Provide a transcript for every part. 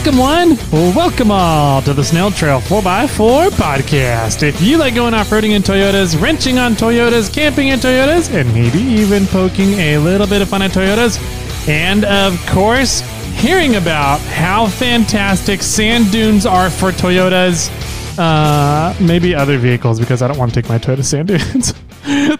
Welcome one, welcome all to the Snail Trail 4x4 podcast. If you like going off-roading in Toyotas, wrenching on Toyotas, camping in Toyotas, and maybe even poking a little bit of fun at Toyotas, and of course, hearing about how fantastic sand dunes are for Toyotas, maybe other vehicles because I don't want to take my Toyota sand dunes,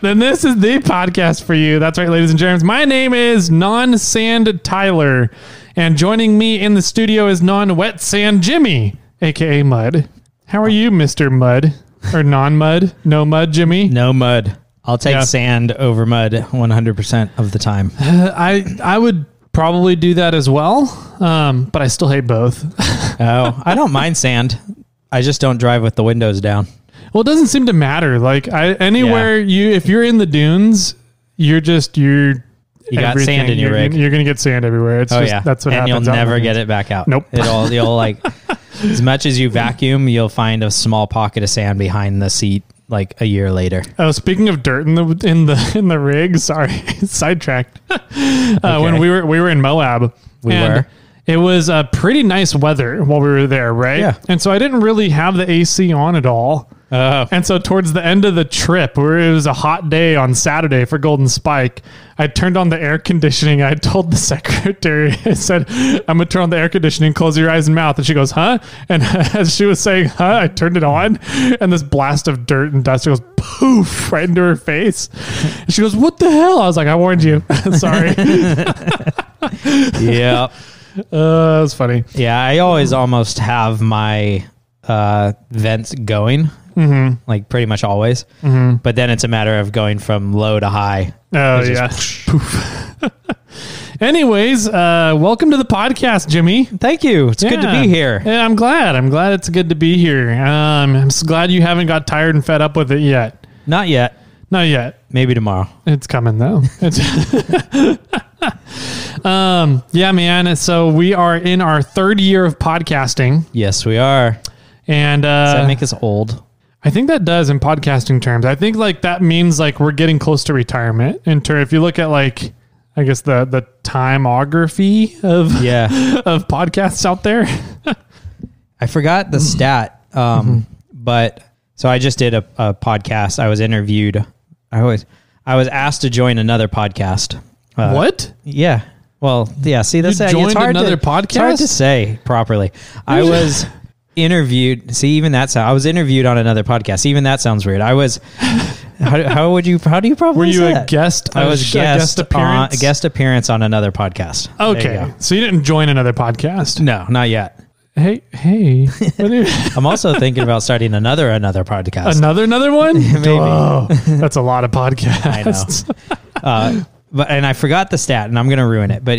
then this is the podcast for you. That's right, ladies and gentlemen. My name is Non-Sand Tyler. And joining me in the studio is non-wet sand Jimmy, a.k.a. Mud. How are you, Mr. Mud? Or non-mud? No mud, Jimmy? No mud. I'll take sand over mud 100% of the time. I would probably do that as well, but I still hate both. Oh, I don't mind sand. I just don't drive with the windows down. Well, it doesn't seem to matter. Like if you're in the dunes, you're You got sand in your rig. You're going to get sand everywhere. It's that's what and happens. And you'll never get it back out. Nope. You'll like, as much as you vacuum, you'll find a small pocket of sand behind the seat like a year later. Oh, speaking of dirt in the rig, sorry, sidetracked. When we were in Moab, it was pretty nice weather while we were there, right? Yeah. And so I didn't really have the AC on at all. And so towards the end of the trip, where it was a hot day on Saturday for Golden Spike, I turned on the air conditioning. I told the secretary, I said, I'm going to turn on the air conditioning, close your eyes and mouth. And she goes, huh? And as she was saying, huh, I turned it on, and this blast of dirt and dust goes poof right into her face. And she goes, what the hell? I was like, I warned you. Sorry. Yeah. That was funny. Yeah, I always almost have my vents going. Mm-hmm. Like pretty much always. Mm-hmm. But then it's a matter of going from low to high. Oh, yeah. Poof. Anyways, welcome to the podcast, Jimmy. Thank you. It's good to be here. Yeah, I'm glad. It's good to be here. I'm so glad you haven't got tired and fed up with it yet. Not yet. Not yet. Maybe tomorrow. It's coming, though. Yeah, man. So we are in our third year of podcasting. Yes, we are. And does that make us old? I think that does in podcasting terms. I think like that means like we're getting close to retirement. If you look at like, I guess the timography of podcasts out there. I forgot the stat, but so I just did a podcast. I was interviewed. I was asked to join another podcast. What? Yeah. Well, yeah. See, that's another podcast. It's hard to say properly. I was interviewed. See, even that's how I was interviewed on another podcast. Even that sounds weird. I was. How do you probably? Were you say a that? guest? I was a guest appearance. A guest appearance on another podcast. Okay, so you didn't join another podcast? No, not yet. Hey. I'm also thinking about starting another podcast. Another one? Maybe. Oh, that's a lot of podcasts. I know. And I forgot the stat, and I'm going to ruin it. But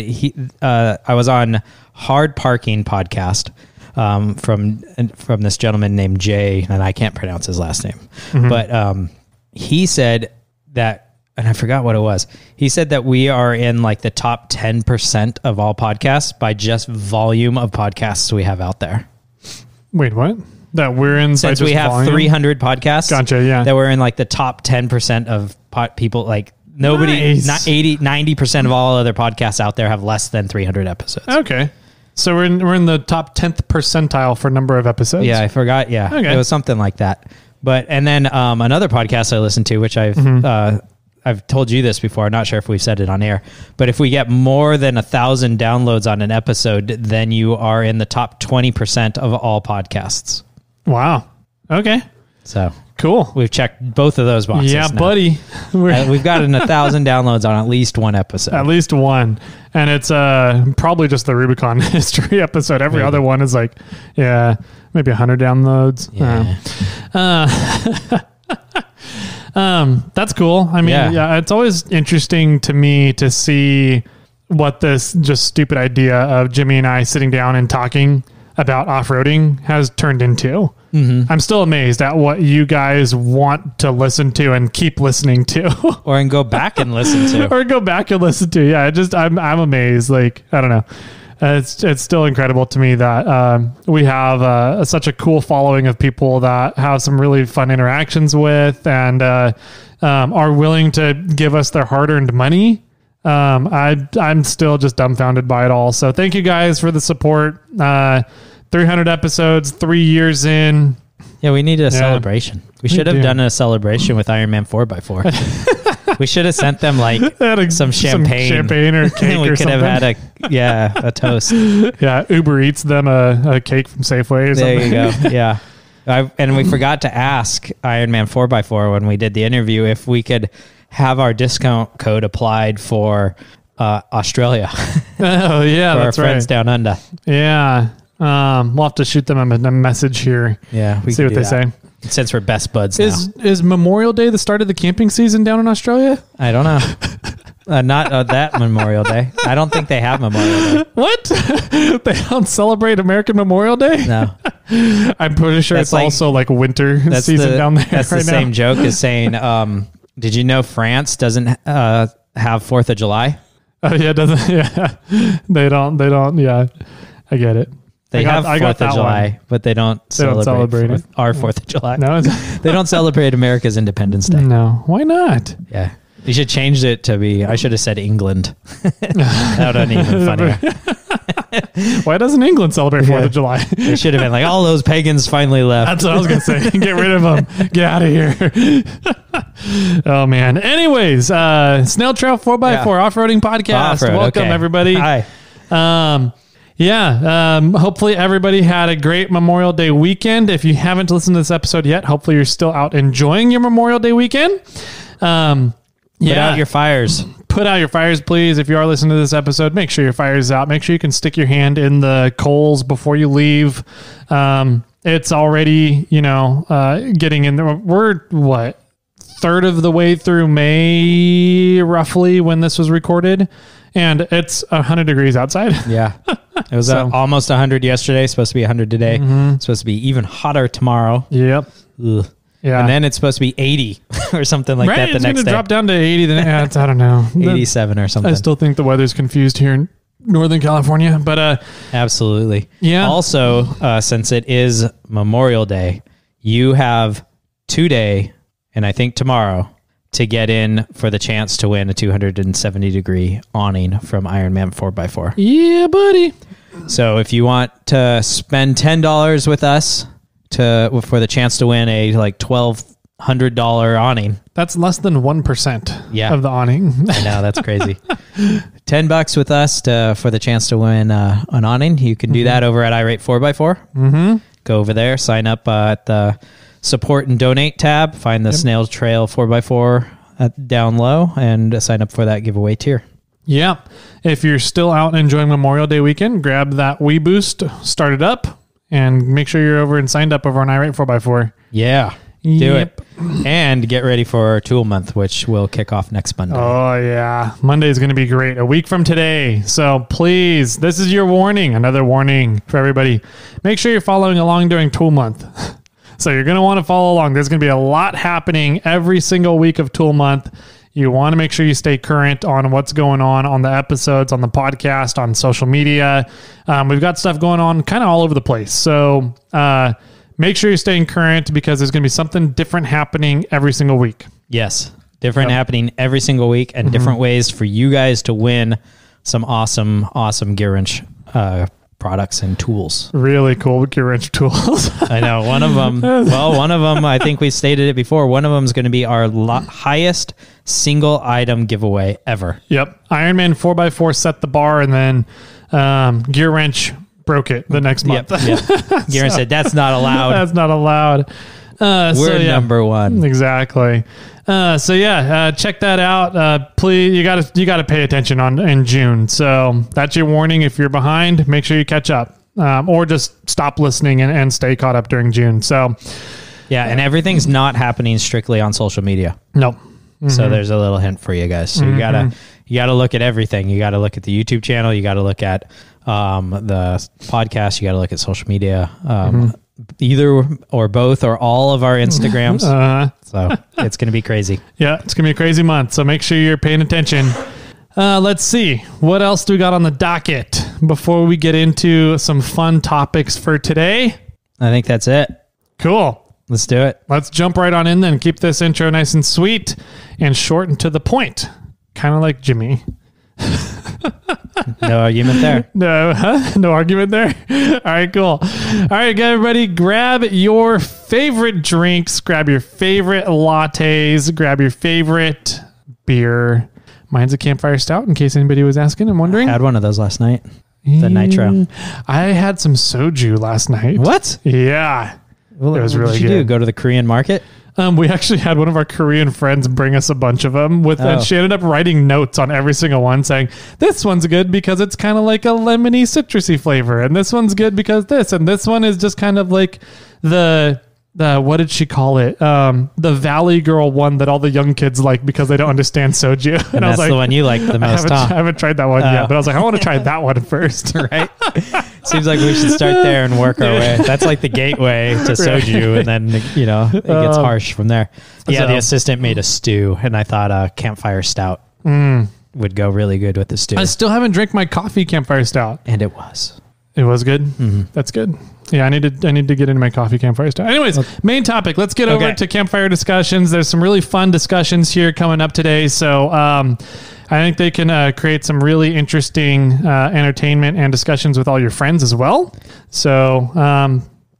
I was on Hard Parking podcast from this gentleman named Jay, and I can't pronounce his last name. Mm-hmm. But he said that, and I forgot what it was. He said that we are in like the top 10% of all podcasts by just volume of podcasts we have out there. Wait, what? That we're in since we have volume? 300 podcasts. Gotcha. Yeah, that we're in like the top 10% of people. Like nobody, not 90% of all other podcasts out there have less than 300 episodes. Okay. So we're in the top 10th percentile for number of episodes. Yeah, I forgot. Yeah, okay. It was something like that. But and then another podcast I listened to, which I've told you this before. I'm not sure if we've said it on air, but if we get more than 1,000 downloads on an episode, then you are in the top 20% of all podcasts. Wow. Okay. So cool. We've checked both of those boxes. Yeah, now. Buddy. We've gotten 1,000 downloads on at least one episode. At least one. And it's probably just the Rubicon history episode. Every other one is like, maybe 100 downloads. Yeah. That's cool. I mean, it's always interesting to me to see what this just stupid idea of Jimmy and I sitting down and talking about off-roading has turned into. Mm-hmm. I'm still amazed at what you guys want to listen to and keep listening to. Or go back and listen to. Yeah, I'm amazed. Like, I don't know. It's still incredible to me that we have such a cool following of people that have some really fun interactions with and are willing to give us their hard-earned money I'm still just dumbfounded by it all. So thank you guys for the support. 300 episodes, 3 years in. Yeah, we need a celebration. We should have done a celebration with Iron Man 4x4. We should have sent them like some champagne or cake we or could something. have had a toast. Yeah, Uber Eats them a cake from Safeway or something. There you go. Yeah. And we forgot to ask Iron Man 4x4 when we did the interview if we could have our discount code applied for Australia. Oh, yeah, for that's our right. friends down under. Yeah. We'll have to shoot them a message here. Yeah, we See can what do they that. say. Since we're best buds now. Is Memorial Day the start of the camping season down in Australia? I don't know. Not that Memorial Day. I don't think they have Memorial Day. What? They don't celebrate American Memorial Day? No. I'm pretty sure That's it's also like winter season down there That's right the now. same joke as saying, did you know France doesn't have 4th of July? Oh, yeah, doesn't, yeah. They don't, yeah. I get it. They have 4th of July, one. but they don't celebrate it. our 4th of July. No, They don't celebrate America's Independence Day. no. Why not? Yeah. You should change it to be, I should have said England. That would have been even funnier. Why doesn't England celebrate 4th of July? They should have been like, all those pagans finally left. That's what I was going to say. Get rid of them. Get out of here. Oh, man. Anyways, Snail Trail 4x4 Off-Roading Podcast. Off-road, Welcome, okay. everybody. Hi. Hopefully everybody had a great Memorial Day weekend. If you haven't listened to this episode yet, hopefully you're still out enjoying your Memorial Day weekend. Put out your fires. Put out your fires, please. If you are listening to this episode, make sure your fire's out. Make sure you can stick your hand in the coals before you leave. It's already, getting in there. We're what? Third of the way through May, roughly, when this was recorded. And it's 100 degrees outside. Yeah. It was almost 100 yesterday. Supposed to be 100 today. Mm-hmm. Supposed to be even hotter tomorrow. Yep. Ugh. Yeah. And then it's supposed to be 80 or something like that the it's next going to day. drop down to 80. I don't know. 87 or something. I still think the weather's confused here in Northern California. But Absolutely. Yeah. Also, since it is Memorial Day, you have today and I think tomorrow to get in for the chance to win a 270-degree awning from Ironman 4x4. yeah, buddy. So if you want to spend $10 with us for the chance to win a like $1,200 awning. That's less than 1% of the awning. I know, that's crazy. $10 with us for the chance to win an awning. You can do that over at iRate 4x4. Mm-hmm. Go over there, sign up at the support and donate tab, find the Snail Trail 4x4 down low, and sign up for that giveaway tier. Yeah. If you're still out enjoying Memorial Day weekend, grab that WeBoost, start it up, and make sure you're over and signed up over on iRate 4x4. Yeah. Do it. And get ready for Tool Month, which will kick off next Monday. Oh, yeah. Monday is going to be great. A week from today. So please, this is your warning. Another warning for everybody. Make sure you're following along during Tool Month. So you're going to want to follow along. There's going to be a lot happening every single week of Tool Month. You want to make sure you stay current on what's going on the episodes, on the podcast, on social media. We've got stuff going on kind of all over the place. So make sure you're staying current because there's going to be something different happening every single week. Yes. Different happening every single week and different ways for you guys to win some awesome Gear Wrench products and tools. Really cool Gear Wrench tools. I know. One of them, I think we stated it before, one of them is going to be our highest single item giveaway ever. Yep. Ironman 4x4 set the bar, and then Gear Wrench broke it the next month. Yep. Gear Wrench said, that's not allowed. That's not allowed. We're number one. Exactly. Check that out. Please, you gotta pay attention in June. So that's your warning. If you're behind, make sure you catch up, or just stop listening and stay caught up during June. So, yeah, and everything's not happening strictly on social media. Nope. Mm-hmm. So there's a little hint for you guys. So you gotta look at everything. You gotta look at the YouTube channel. You gotta look at the podcast. You gotta look at social media. Either or both or all of our Instagrams. So it's going to be crazy. Yeah, it's going to be a crazy month. So make sure you're paying attention. Let's see. What else do we got on the docket before we get into some fun topics for today? I think that's it. Cool. Let's do it. Let's jump right on in then. Keep this intro nice and sweet and short and to the point. Kind of like Jimmy. No argument there. No argument there. All right, cool. All right, everybody, grab your favorite drinks, grab your favorite lattes, grab your favorite beer. Mine's a Campfire Stout, in case anybody was asking and wondering. I had one of those last night. The Nitro. I had some soju last night. What? Yeah. Well, It was what really did you good. do? Go to the Korean market? We actually had one of our Korean friends bring us a bunch of them and she ended up writing notes on every single one saying, this one's good because it's kind of like a lemony citrusy flavor. And this one's good because this, and this one is just kind of like the what did she call it? The Valley Girl one that all the young kids like because they don't understand soju. And I was that's like, the one you like the most, I haven't tried that one yet, but I was like, I want to try that one first. Right? Seems like we should start there and work our way. That's like the gateway to soju, and then, it gets harsh from there. Yeah, So- the assistant made a stew, and I thought a Campfire Stout would go really good with the stew. I still haven't drank my coffee Campfire Stout. And it was. It was good. That's good. Yeah, I need to get into my coffee Campfire Stout. Anyways, main topic. Let's get over to campfire discussions. There's some really fun discussions here coming up today. So I think they can create some really interesting entertainment and discussions with all your friends as well. So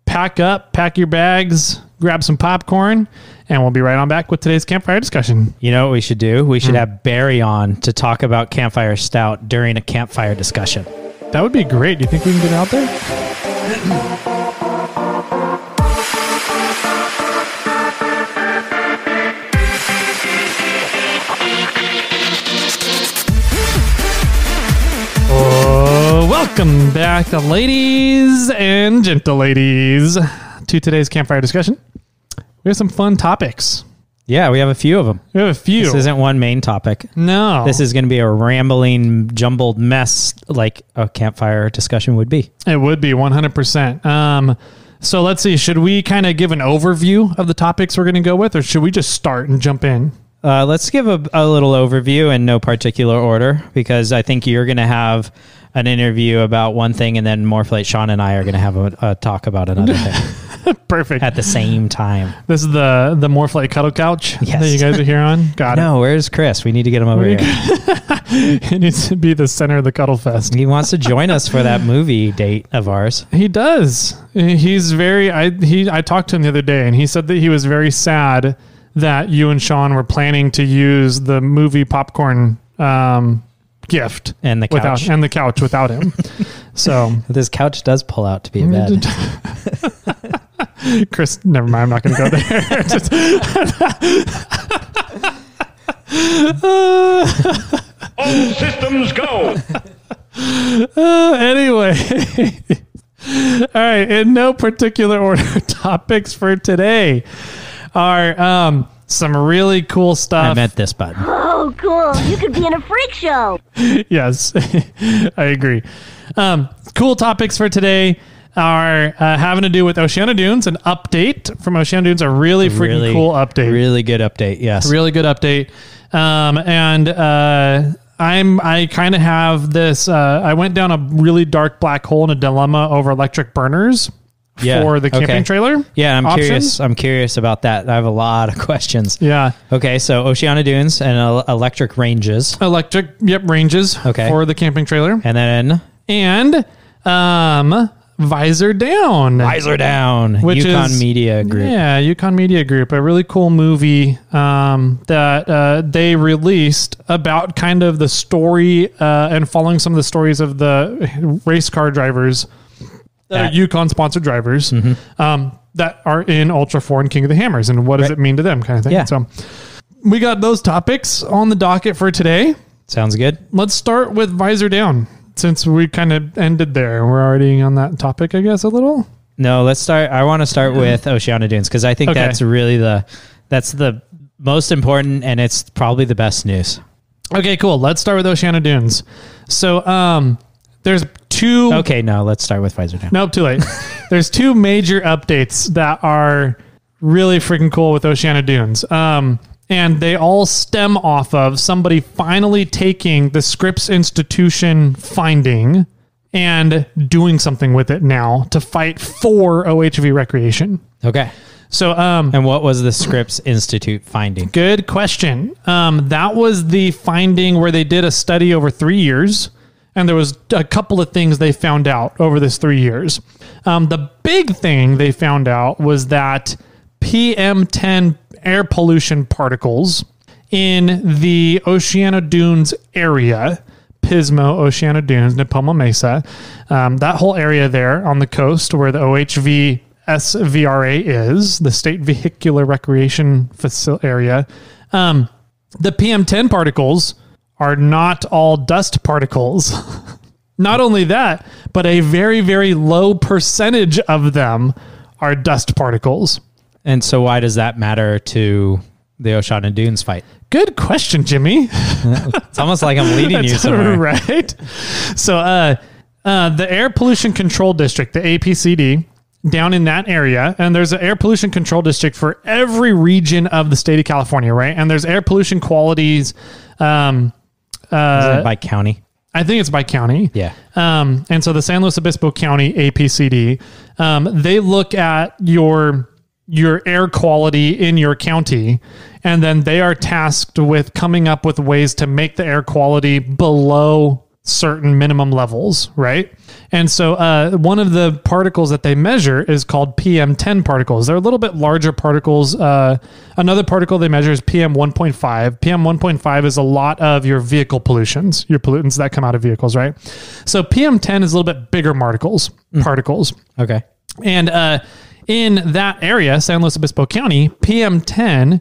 pack your bags, grab some popcorn, and we'll be right on back with today's campfire discussion. You know what we should do? We should have Barry on to talk about Campfire Stout during a campfire discussion. That would be great. Do you think we can get out there? Welcome back, ladies and gentle ladies, to today's campfire discussion. We have some fun topics. Yeah, we have a few of them. We have a few. This isn't one main topic. No. This is going to be a rambling, jumbled mess like a campfire discussion would be. It would be 100%. So let's see. Should we kind of give an overview of the topics we're going to go with, or should we just start and jump in? Let's give a little overview in no particular order, because I think you're going to have an interview about one thing, and then Morphlate Sean and I are going to have a talk about another thing. Perfect. At the same time. This is the Morphlate Cuddle Couch Yes. that you guys are here on. Got it. No, where's Chris? We need to get him over here. It needs to be the center of the Cuddle Fest. He wants to join us for that movie date of ours. He does. He's very. I talked to him the other day, and he said that he was very sad that you and Sean were planning to use the movie popcorn gift And the couch. and the couch without him. So This couch does pull out to be a bed. Chris, never mind. I'm not going to go there. Just- All systems go. Anyway. All right. In no particular order, topics for today are some really cool I stuff. meant this button. Oh, cool. You could be in a freak show. Yes, I agree. Cool topics for today are having to do with Oceana Dunes, an update from Oceana Dunes, a really freaking cool update. Really good update, yes. Really good update. I kind of have this, I went down a really dark black hole in a dilemma over electric burners for the camping trailer. Yeah, options. I'm curious about that. I have a lot of questions. Yeah. Okay, so Oceana Dunes and electric ranges. Electric, ranges for the camping trailer. And then Visor Down. Visor Down, Which Yukon is- Media Group. Yeah, Yukon Media Group, a really cool movie that they released about kind of the story and following some of the stories of the race car drivers, Yukon sponsored drivers that are in Ultra 4 and King of the Hammers, and what does it mean to them, kind of thing. Yeah. So we got those topics on the docket for today. Sounds good. Let's start with Visor Down. Since we kind of ended there, we're already on that topic, I guess, a little. No, let's start. I want to start with Oceana Dunes because I think that's really that's the most important, and it's probably the best news. Okay, cool. Let's start with Oceana Dunes. So, there's two. Okay, no, let's start with Visor Down. Nope, too late. There's two major updates that are really freaking cool with Oceana Dunes. And they all stem off of somebody finally taking the Scripps Institution finding and doing something with it now to fight for OHV recreation. Okay. So, And what was the Scripps Institute finding? good question. That was the finding where they did a study over 3 years, and there was a couple of things they found out over this 3 years. The big thing they found out was that PM10 air pollution particles in the Oceano Dunes area, Pismo, Oceano Dunes, Nipomo Mesa, that whole area there on the coast where the OHV SVRA is, the State Vehicular Recreation Facility area, the PM10 particles are not all dust particles. Not only that, but a very, very low percentage of them are dust particles. And so why does that matter to the Oceano Dunes fight? Good question, Jimmy. It's almost like I'm leading you somewhere. Right. So the Air Pollution Control District, the APCD, down in that area, and there's an air pollution control district for every region of the state of California, right? And there's air pollution qualities. Is it by county? I think it's by county. Yeah. And so the San Luis Obispo County APCD, they look at your air quality in your county, and then they are tasked with coming up with ways to make the air quality below certain minimum levels, right? And so one of the particles that they measure is called PM10 particles. They're a little bit larger particles. Another particle they measure is PM1.5. PM1.5 is a lot of your vehicle pollutions, your pollutants that come out of vehicles, right? So PM10 is a little bit bigger particles. Okay. And in that area, San Luis Obispo County, PM10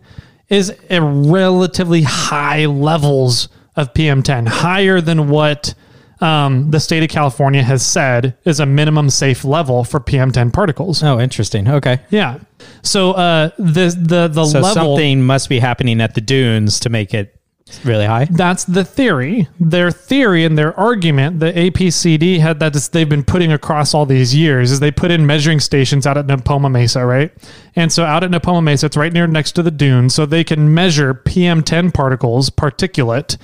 is a relatively high levels of PM10, higher than what the state of California has said is a minimum safe level for PM10 particles. Oh, interesting. Okay. Yeah. So the So level, something must be happening at the dunes to make it really high. that's the theory. Their theory and their argument, the APCD had that they've been putting across all these years, is they put in measuring stations out at Nipomo Mesa, right? And so out at Nipomo Mesa, it's right next to the dunes, so they can measure PM10 particles, particulate,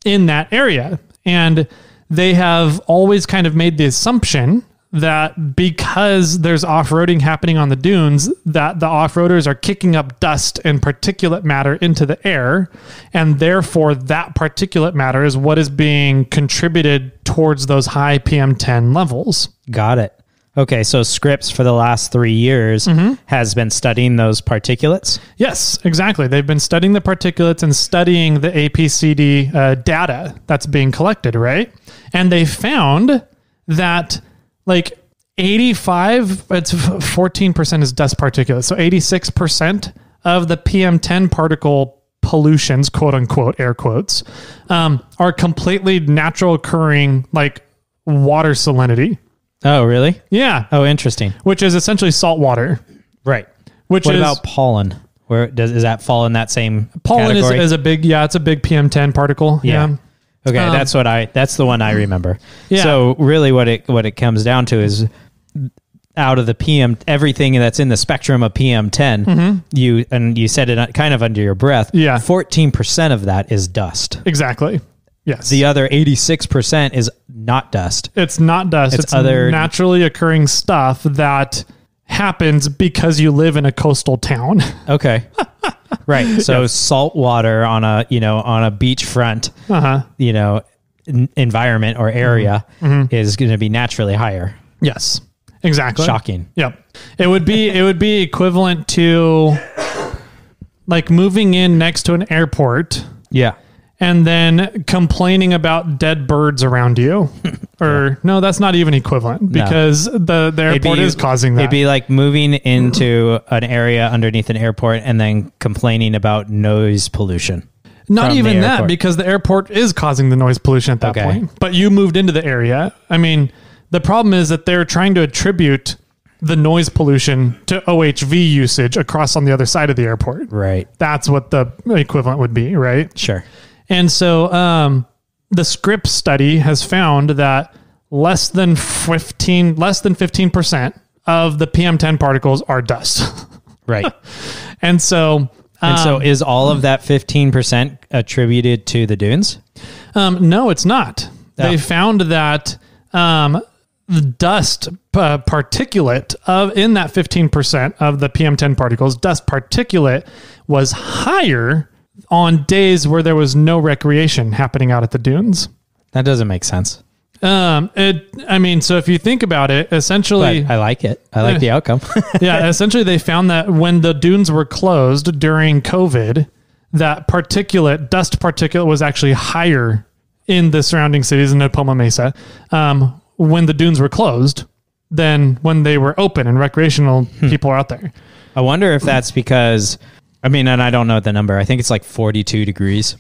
in that area. And they have always kind of made the assumption that because there's off-roading happening on the dunes, that the off-roaders are kicking up dust and particulate matter into the air, and therefore that particulate matter is what is being contributed towards those high PM10 levels. Got it. Okay, so Scripps for the last 3 years has been studying those particulates? Yes, exactly. They've been studying the particulates and studying the APCD data that's being collected, right? And they found that like 14% is dust particulates. So 86% of the PM10 particle pollutions, quote unquote, air quotes, are completely natural occurring, like water salinity. Oh, really? Yeah. Oh, interesting. Which is essentially salt water. Right. Which What is about pollen? Where does that fall in that same pollen category? is a big, it's a big PM10 particle. Yeah. Okay, that's the one I remember. Yeah. So really what it comes down to is out of the PM, everything that's in the spectrum of PM10, you said it kind of under your breath. Yeah. 14% of that is dust. Exactly. Yes. The other 86% is not dust. It's not dust. It's other naturally occurring stuff that happens because you live in a coastal town. Okay. Right. So salt water on a beachfront, environment or area is going to be naturally higher. Yes. Exactly. Shocking. Yep. It would be equivalent to like moving in next to an airport. Yeah. And then complaining about dead birds around you. Or no, that's not even equivalent because the airport is causing that. It'd be like moving into an area underneath an airport and then complaining about noise pollution. Not even the that, airport. because the airport is causing the noise pollution at that point. But you moved into the area. I mean, the problem is that they're trying to attribute the noise pollution to OHV usage across on the other side of the airport. Right. That's what the equivalent would be, right? Sure. And so the Scripps study has found that less than 15% of the PM10 particles are dust. Right. And so is all of that 15% attributed to the dunes? no, it's not. Oh. They found that the dust particulate in that 15% of the PM10 particles, dust particulate was higher on days where there was no recreation happening out at the dunes. That doesn't make sense. So if you think about it, essentially, But I like it. I like the outcome. yeah, essentially they found that when the dunes were closed during COVID, that dust particulate was actually higher in the surrounding cities in Nipomo Mesa when the dunes were closed than when they were open and recreational people are out there. I wonder if that's because, and I don't know the number. I think it's like 42 degrees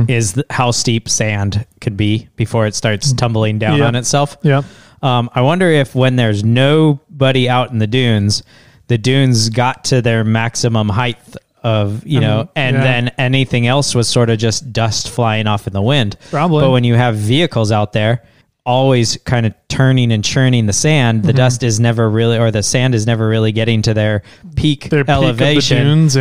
is how steep sand could be before it starts tumbling down on itself. Yeah. I wonder if when there's nobody out in the dunes got to their maximum height of, then anything else was sort of just dust flying off in the wind. Probably. But when you have vehicles out there always kind of turning and churning the sand, the dust is never really, or the sand is never really getting to their peak elevation. Peak of the dunes,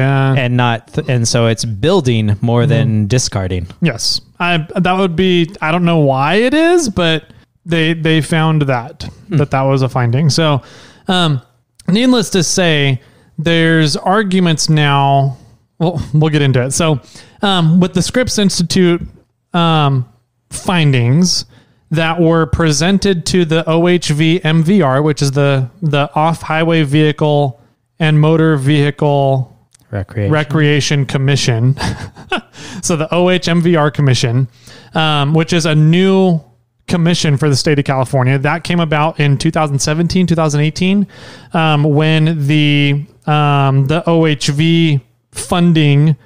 and so it's building more than discarding. Yes. I don't know why it is, but they found that was a finding. So, needless to say, there's arguments now. Well, we'll get into it. So, with the Scripps Institute findings that were presented to the OHV MVR, which is the Off-Highway Vehicle and Motor Vehicle Recreation Commission. So the OHMVR Commission, which is a new commission for the state of California. That came about in 2017, 2018, when the OHV funding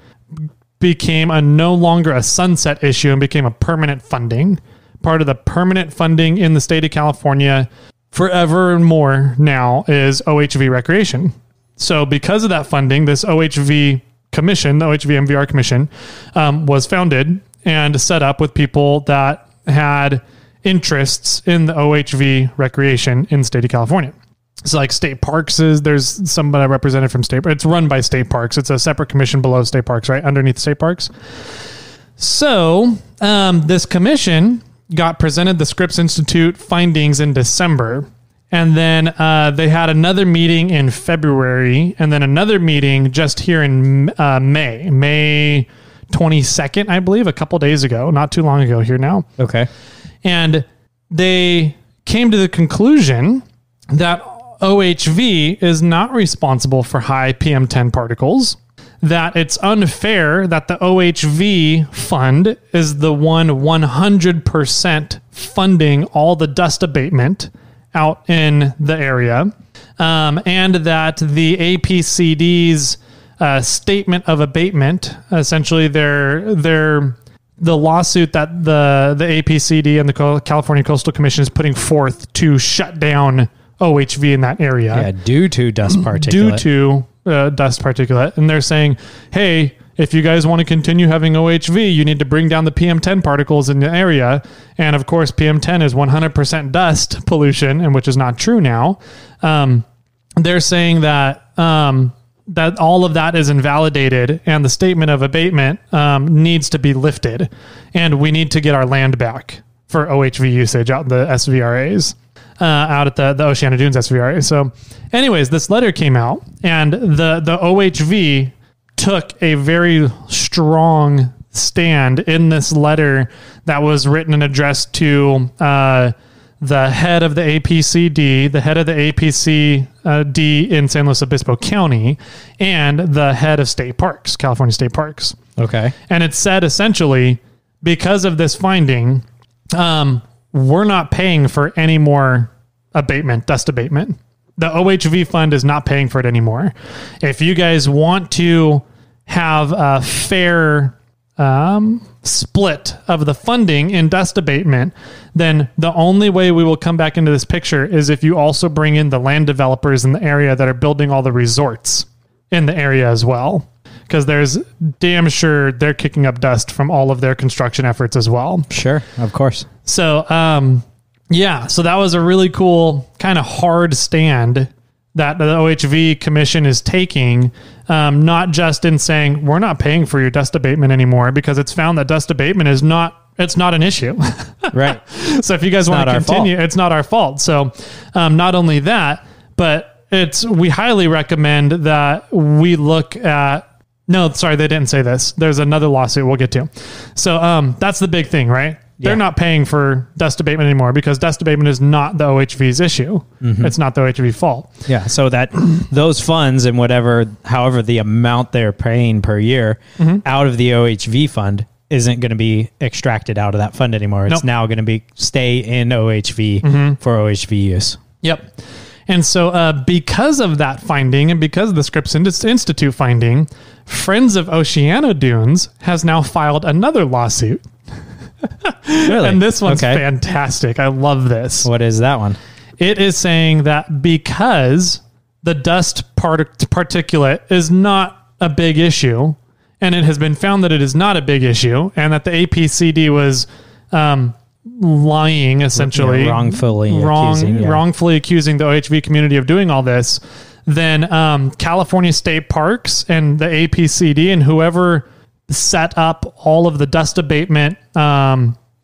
became no longer a sunset issue and became a permanent funding. Part of the permanent funding in the state of California forever and more now is OHV recreation. So because of that funding, this OHV commission, the OHV MVR commission, was founded and set up with people that had interests in the OHV recreation in the state of California. So like state parks there's somebody represented from state, it's run by state parks. It's a separate commission below state parks, right? Underneath state parks. So this commission got presented the Scripps Institute findings in December. And then they had another meeting in February, and then another meeting just here in May 22nd, I believe, a couple days ago, not too long ago here now. Okay. And they came to the conclusion that OHV is not responsible for high PM10 particles, that it's unfair that the OHV fund is the one 100% funding all the dust abatement out in the area, and that the APCD's statement of abatement, essentially the lawsuit that the APCD and the California Coastal Commission is putting forth to shut down OHV in that area. Yeah, due to dust particulate. Due to dust particulate. And they're saying, hey, if you guys want to continue having OHV, you need to bring down the PM10 particles in the area. And of course, PM10 is 100% dust pollution, and which is not true now. They're saying that that all of that is invalidated, and the statement of abatement needs to be lifted, and we need to get our land back for OHV usage out in the SVRAs. Out at the Oceana Dunes SVRA. So anyways, this letter came out, and the OHV took a very strong stand in this letter that was written and addressed to the head of the APCD, the head of the APCD in San Luis Obispo County, and the head of state parks, California State Parks. Okay. And it said essentially, because of this finding, we're not paying for any more abatement, dust abatement. The OHV fund is not paying for it anymore. If you guys want to have a fair split of the funding in dust abatement, then the only way we will come back into this picture is if you also bring in the land developers in the area that are building all the resorts in the area as well. Because there's damn sure they're kicking up dust from all of their construction efforts as well. Sure, of course. So, so that was a really cool kind of hard stand that the OHV commission is taking, not just in saying we're not paying for your dust abatement anymore, because it's found that dust abatement is not it's not an issue. Right. So if you guys want to continue, it's not our fault. So not only that, but we highly recommend that we look at, no, sorry, they didn't say this. There's another lawsuit we'll get to. So that's the big thing, right? They're not paying for dust abatement anymore because dust abatement is not the OHV's issue. It's not the OHV fault. Yeah. So that those funds and however the amount they're paying per year out of the OHV fund isn't going to be extracted out of that fund anymore. It's now going to stay in OHV for OHV use. Yep. And so because of that finding and because of the Scripps Institute finding, Friends of Oceano Dunes has now filed another lawsuit. Really? And this one's fantastic. I love this. What is that one? It is saying that because the dust particulate is not a big issue, and it has been found that it is not a big issue, and that the APCD was lying, essentially, wrongfully accusing the OHV community of doing all this, then California State Parks and the APCD and whoever set up all of the dust abatement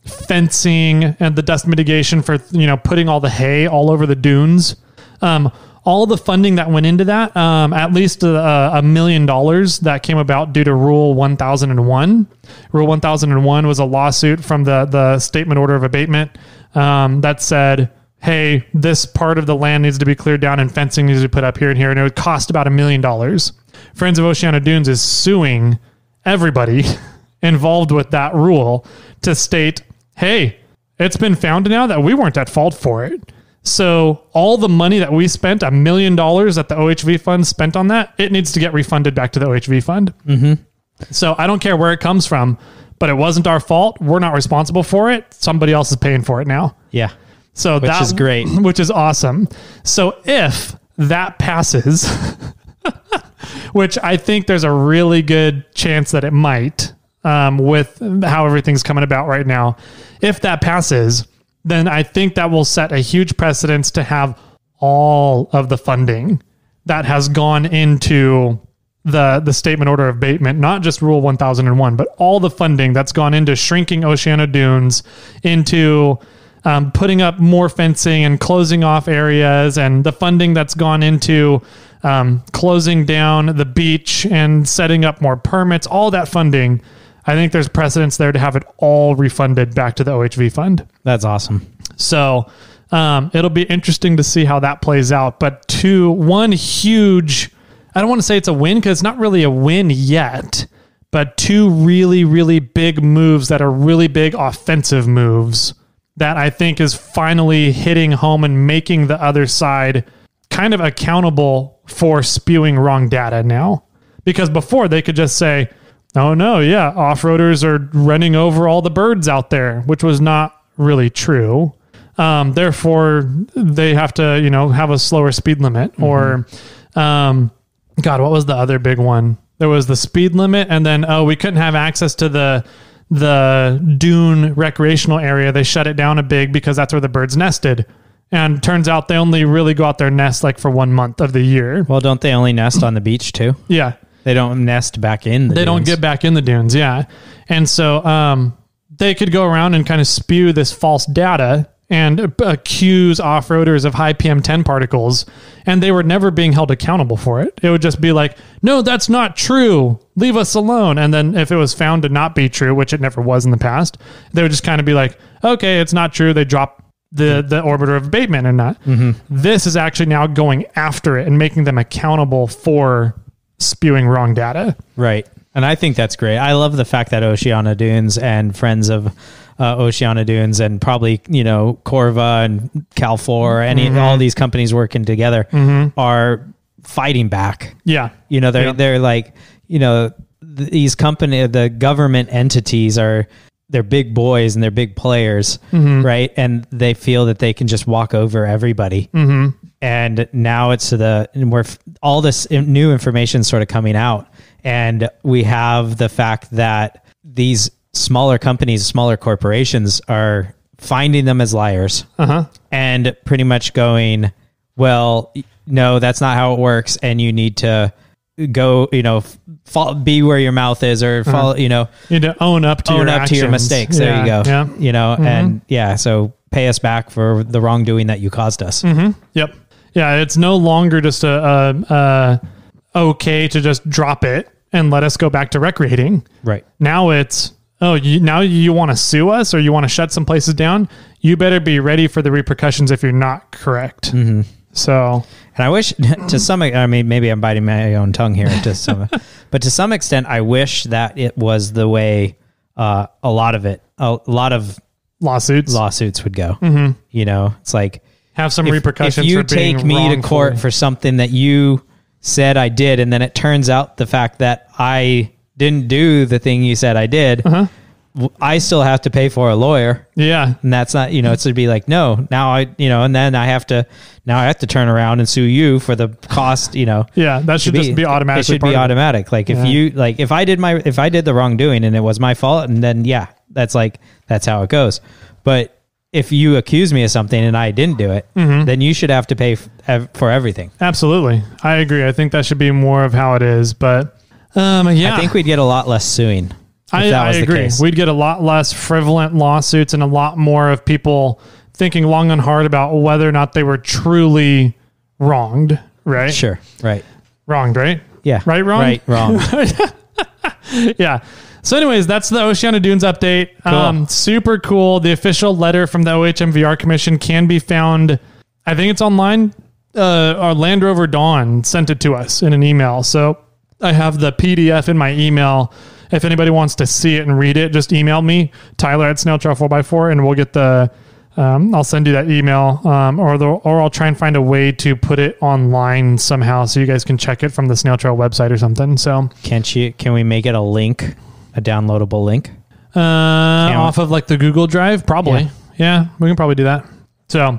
fencing and the dust mitigation for putting all the hay all over the dunes, all the funding that went into that, at least $1 million that came about due to Rule 1001. Rule 1001 was a lawsuit from the Statement Order of Abatement that said, hey, this part of the land needs to be cleared down and fencing needs to be put up here and here, and it would cost about $1 million. Friends of Oceano Dunes is suing everybody involved with that rule to state, hey, it's been found now that we weren't at fault for it. So all the money that we spent, $1 million that the OHV fund spent on that, it needs to get refunded back to the OHV fund. So I don't care where it comes from, but it wasn't our fault. We're not responsible for it. Somebody else is paying for it now. Yeah. So which is great. Which is awesome. So if that passes, which I think there's a really good chance that it might, with how everything's coming about right now. If that passes, then I think that will set a huge precedence to have all of the funding that has gone into the Statement Order of Abatement, not just Rule 1001, but all the funding that's gone into shrinking Oceano Dunes, into putting up more fencing and closing off areas, and the funding that's gone into closing down the beach and setting up more permits, all that funding. I think there's precedence there to have it all refunded back to the OHV fund. That's awesome. So it'll be interesting to see how that plays out. But one huge, I don't want to say it's a win because it's not really a win yet, but two really, really big moves that are really big offensive moves that I think is finally hitting home and making the other side kind of accountable for spewing wrong data now. Because before they could just say, oh no, yeah, off-roaders are running over all the birds out there, which was not really true. Therefore, they have to, have a slower speed limit. Or, God, what was the other big one? There was the speed limit, and then, we couldn't have access to the dune recreational area. They shut it down a big because that's where the birds nested. And turns out they only really go out there and nest like for 1 month of the year. Well, don't they only nest on the beach too? Yeah. They don't nest back in the dunes. They don't get back in the dunes, yeah. And so they could go around and kind of spew this false data and accuse off-roaders of high PM10 particles, and they were never being held accountable for it. It would just be like, no, that's not true. Leave us alone. And then if it was found to not be true, which it never was in the past, they would just kind of be like, okay, it's not true. They drop the orbiter of abatement and not. This is actually now going after it and making them accountable for spewing wrong data. Right. And I think that's great. I love the fact that Oceano Dunes and Friends of Oceano Dunes and probably, Corva and Cal4, all these companies working together are fighting back. Yeah. They're like, these the government entities they're big boys and they're big players, right? And they feel that they can just walk over everybody. And now it's where all this new information sort of coming out. And we have the fact that these smaller companies, smaller corporations are finding them as liars and pretty much going, well, no, that's not how it works. And you need to go, be where your mouth is, or follow, You need to own up to your actions. mistakes. There you go. Yeah. And so pay us back for the wrongdoing that you caused us. Yep. Yeah. It's no longer just okay to just drop it and let us go back to recreating. Right. Now it's, now you want to sue us or you want to shut some places down. You better be ready for the repercussions if you're not correct. So, and I wish to some, I mean, maybe I'm biting my own tongue here but to some extent, I wish that it was the way a lot of lawsuits would go. It's like, have some repercussions. If you for being take me to wrongful. court for something that you said I did, and then it turns out the fact that I didn't do the thing you said I did, I still have to pay for a lawyer. Yeah. And that's not, it's to be like, no, now and then I have to turn around and sue you for the cost, Yeah. That should just be automatic. It should be automatic. Like if I did the wrongdoing and it was my fault, and then, that's how it goes. But if you accuse me of something and I didn't do it, then you should have to pay for everything. Absolutely. I agree. I think that should be more of how it is, but I think we'd get a lot less suing. I agree. We'd get a lot less frivolent lawsuits and a lot more of people thinking long and hard about whether or not they were truly wronged, right? Sure. Right. Wronged, right? Yeah. Right, wrong? Right, wrong. Yeah. So anyways, that's the Oceana Dunes update. Cool. Super cool. The official letter from the OHMVR Commission can be found. I think it's online. Our Land Rover Dawn sent it to us in an email. So I have the PDF in my email. If anybody wants to see it and read it, just email me, Tyler at snailtrail4x4, and we'll get I'll send you that email, or I'll try and find a way to put it online somehow so you guys can check it from the Snail Trail website or something. So can we make it a link, a downloadable link? Off of like the Google Drive? Probably. Yeah, we can probably do that. So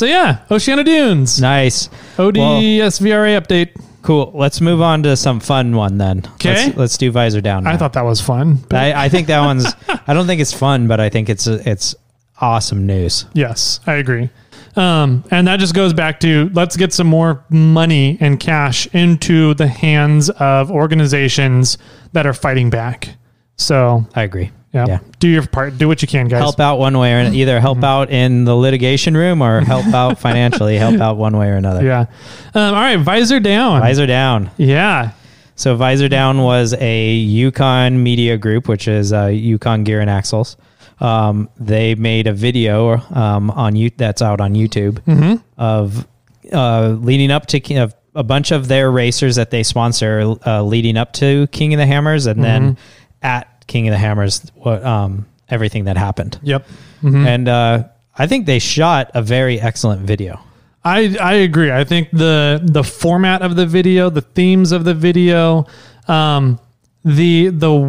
yeah, Oceana Dunes. Nice. ODSVRA update. Cool. Let's move on to some fun one then. Okay. Let's do Visor Down now. I thought that was fun. I think that one's, I don't think it's fun, but I think it's awesome news. Yes, I agree. And that just goes back to, let's get some more money and cash into the hands of organizations that are fighting back. So I agree. Yeah. Do your part. Do what you can, guys. Help out one way or another. Either help out in the litigation room or help out financially. Help out one way or another. Yeah. All right. Visor Down. Visor Down. Yeah. So Visor Down was a Yukon media group, which is Yukon Gear and Axles. They made a video that's out on YouTube of leading up to a bunch of their racers that they sponsor leading up to King of the Hammers, and then at King of the Hammers, everything that happened. Yep. And I think they shot a very excellent video. I agree. I think the format of the video, the themes of the video, the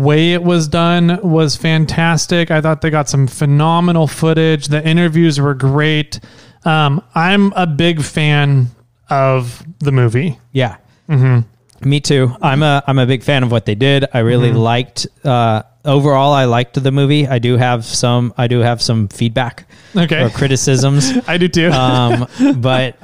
way it was done was fantastic. I thought they got some phenomenal footage. The interviews were great. I'm a big fan of the movie. Yeah. Me too. I'm a big fan of what they did. I really liked overall I liked the movie. I do have some feedback or criticisms. I do too. But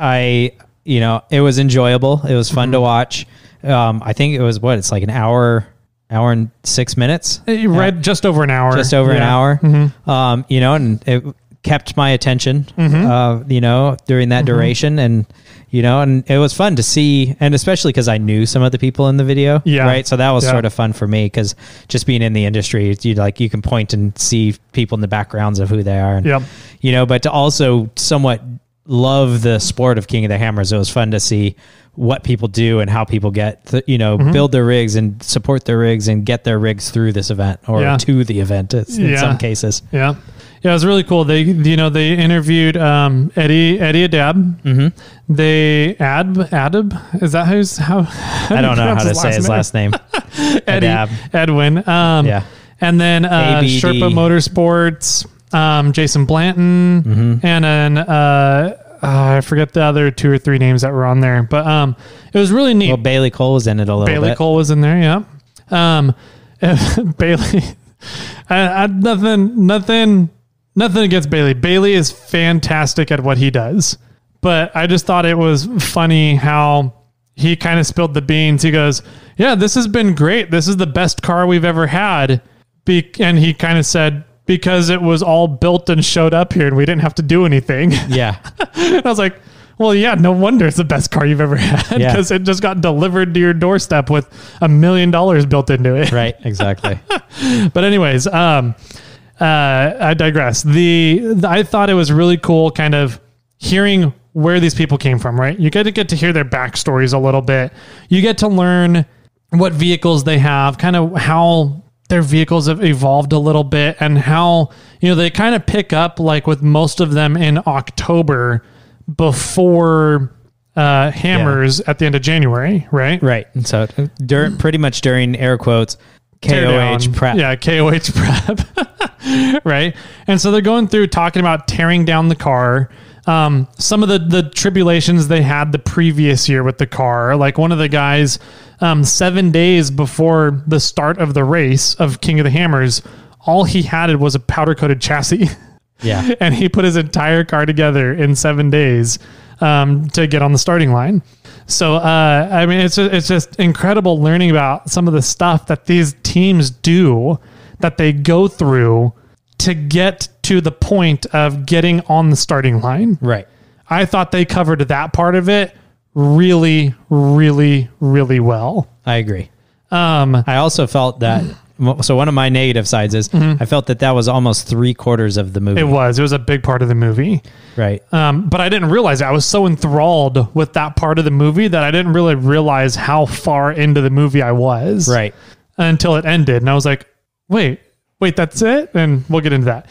it was enjoyable. It was fun to watch. I think it was it's like an hour and 6 minutes. You read just over an hour. Just over an hour. And it kept my attention during that duration, and and it was fun to see, and especially because I knew some of the people in the video, right? So that was sort of fun for me, because just being in the industry, you can point and see people in the backgrounds of who they are, and but to also somewhat love the sport of King of the Hammers, it was fun to see what people do and how people get build their rigs and support their rigs and get their rigs through this event or to the event in some cases. Yeah, it was really cool. They interviewed Eddie Adab. They Adab, is that how I don't know how to say his last name. Edwin. And then Sherpa Motorsports, Jason Blanton, and then I forget the other 2 or 3 names that were on there, but it was really neat. Well, Bailey Cole was in it a little bit. Bailey Cole was in there, yeah. Bailey, nothing against Bailey. Bailey is fantastic at what he does, but I just thought it was funny how he kind of spilled the beans. He goes, yeah, this has been great. This is the best car we've ever had. And he kind of said, because it was all built and showed up here and we didn't have to do anything. Yeah. And I was like, well, yeah, no wonder it's the best car you've ever had, because it just got delivered to your doorstep with $1 million built into it. Right. Exactly. But anyways, I digress. I thought it was really cool kind of hearing where these people came from, right? You get to hear their backstories a little bit. You get to learn what vehicles they have, kind of how their vehicles have evolved a little bit, and how, they kind of pick up, like with most of them in October before Hammers at the end of January, right? Right. And so pretty much during air quotes, KOH prep. Yeah, KOH prep. Right. And so they're going through talking about tearing down the car. Some of the tribulations they had the previous year with the car. Like one of the guys, 7 days before the start of the race of King of the Hammers, all he had was a powder coated chassis. Yeah. And he put his entire car together in 7 days to get on the starting line. So, I mean, it's just incredible learning about some of the stuff that these teams do, that they go through to get to the point of getting on the starting line. Right. I thought they covered that part of it really, really, really well. I agree. I also felt that. So one of my negative sides is I felt that was almost 3/4 of the movie. It was a big part of the movie. Right. But I didn't realize it. I was so enthralled with that part of the movie that I didn't really realize how far into the movie I was. Right. Until it ended. And I was like, wait, that's it? And we'll get into that.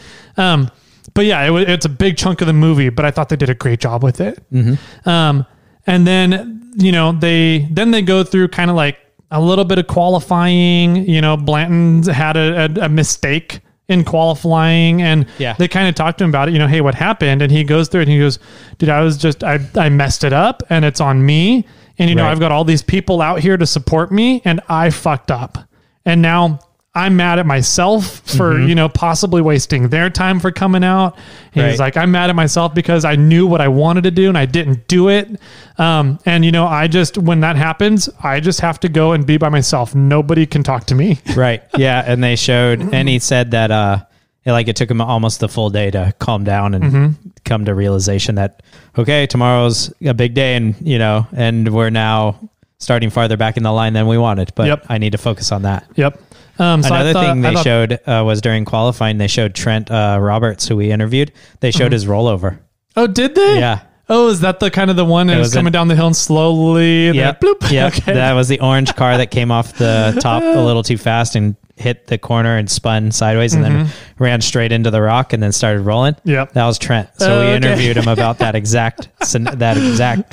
But yeah, it's a big chunk of the movie, but I thought they did a great job with it. And then, they go through kind of like a little bit of qualifying. Blanton's had a mistake in qualifying, and they kind of talked to him about it. Hey, what happened? And he goes through it and he goes, dude, I messed it up and it's on me. And, I've got all these people out here to support me and I fucked up. And now I'm mad at myself for, possibly wasting their time for coming out. He's like, I'm mad at myself because I knew what I wanted to do and I didn't do it. And, when that happens, I just have to go and be by myself. Nobody can talk to me. Right. Yeah. And they showed, and he said that, it took him almost the full day to calm down and come to realization that, okay, tomorrow's a big day and, and we're now starting farther back in the line than we wanted, but I need to focus on that. Yep. Another thing they showed was during qualifying, they showed Trent Roberts, who we interviewed. They showed his rollover. Oh, did they? Yeah. Oh, is that the kind of the one that was coming down the hill and slowly? Yep. Bloop. Yep. Okay. That was the orange car that came off the top a little too fast and hit the corner and spun sideways and then ran straight into the rock and then started rolling. Yep. That was Trent. So we interviewed him about that exact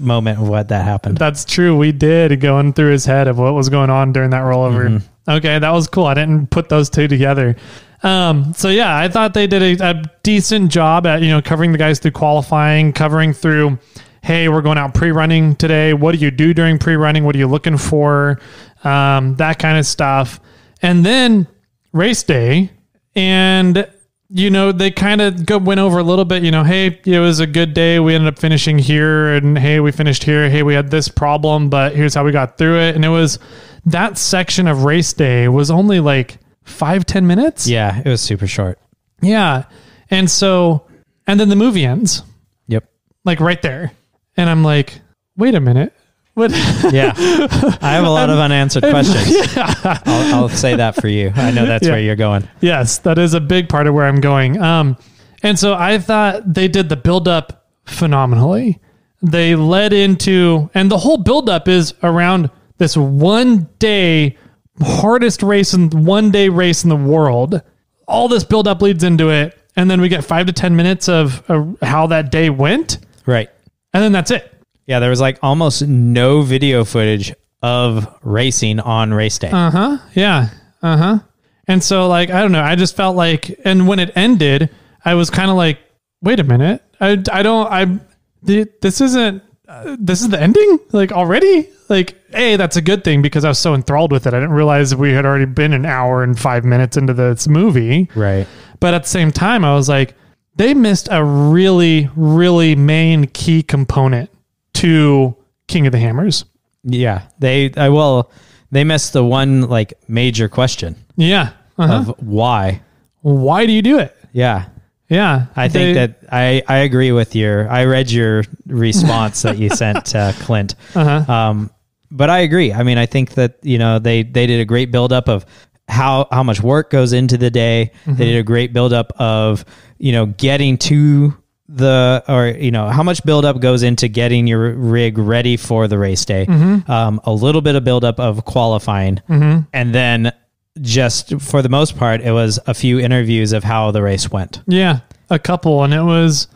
moment of what that happened. That's true. We did, going through his head of what was going on during that rollover. Okay, that was cool. I didn't put those two together. So yeah, I thought they did a decent job at, covering the guys through qualifying, covering through, hey, we're going out pre-running today. What do you do during pre-running? What are you looking for? That kind of stuff. And then race day, and, they kind of went over a little bit, hey, it was a good day. We ended up finishing here, and hey, we finished here. Hey, we had this problem, but here's how we got through it. And it was, that section of race day was only like 5-10 minutes. Yeah, it was super short. Yeah. And then the movie ends. Yep. Like right there. And I'm like, wait a minute. What? Yeah. I have a lot of unanswered questions. Yeah. I'll say that for you. I know that's where you're going. Yes, that is a big part of where I'm going. And so I thought they did the buildup phenomenally. They led into, and the whole buildup is around this 1 day hardest race in 1 day race in the world. All this buildup leads into it. And then we get 5 to 10 minutes of how that day went. Right. And then that's it. Yeah. There was like almost no video footage of racing on race day. Yeah. And so like, I don't know. I just felt like, and when it ended, I was kind of like, wait a minute. This is the ending? Like already? Like, A, that's a good thing because I was so enthralled with it. I didn't realize we had already been an hour and 5 minutes into this movie. Right. But at the same time, I was like, they missed a really, really main key component to King of the Hammers. Yeah, they missed the one like major question Yeah. of why. Why do you do it? Yeah. Yeah. I think that I agree with I read your response that you sent to Clint. But I agree. I mean, I think that, they did a great buildup of how much work goes into the day. They did a great buildup of, getting to how much buildup goes into getting your rig ready for the race day. A little bit of buildup of qualifying. And then just for the most part, it was a few interviews of how the race went. Yeah, a couple. And the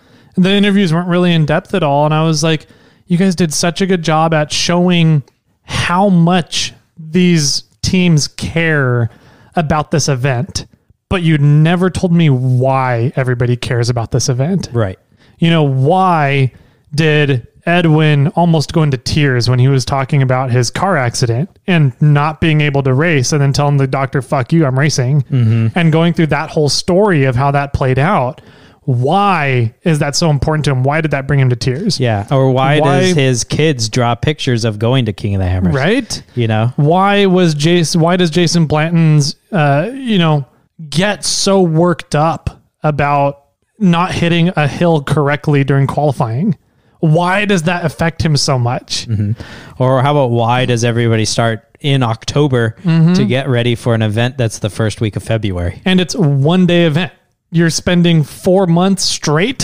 interviews weren't really in depth at all. And I was like, you guys did such a good job at showing how much these teams care about this event, but you never told me why everybody cares about this event. Right. Why did Edwin almost go into tears when he was talking about his car accident and not being able to race, and then telling the doctor, fuck you, I'm racing, and going through that whole story of how that played out? Why is that so important to him? Why did that bring him to tears? Yeah. Or why does his kids draw pictures of going to King of the Hammers? Right. Why does Jason Blanton's, get so worked up about not hitting a hill correctly during qualifying? Why does that affect him so much? Or how about why does everybody start in October to get ready for an event that's the first week of February? And it's a one-day event. You're spending 4 months straight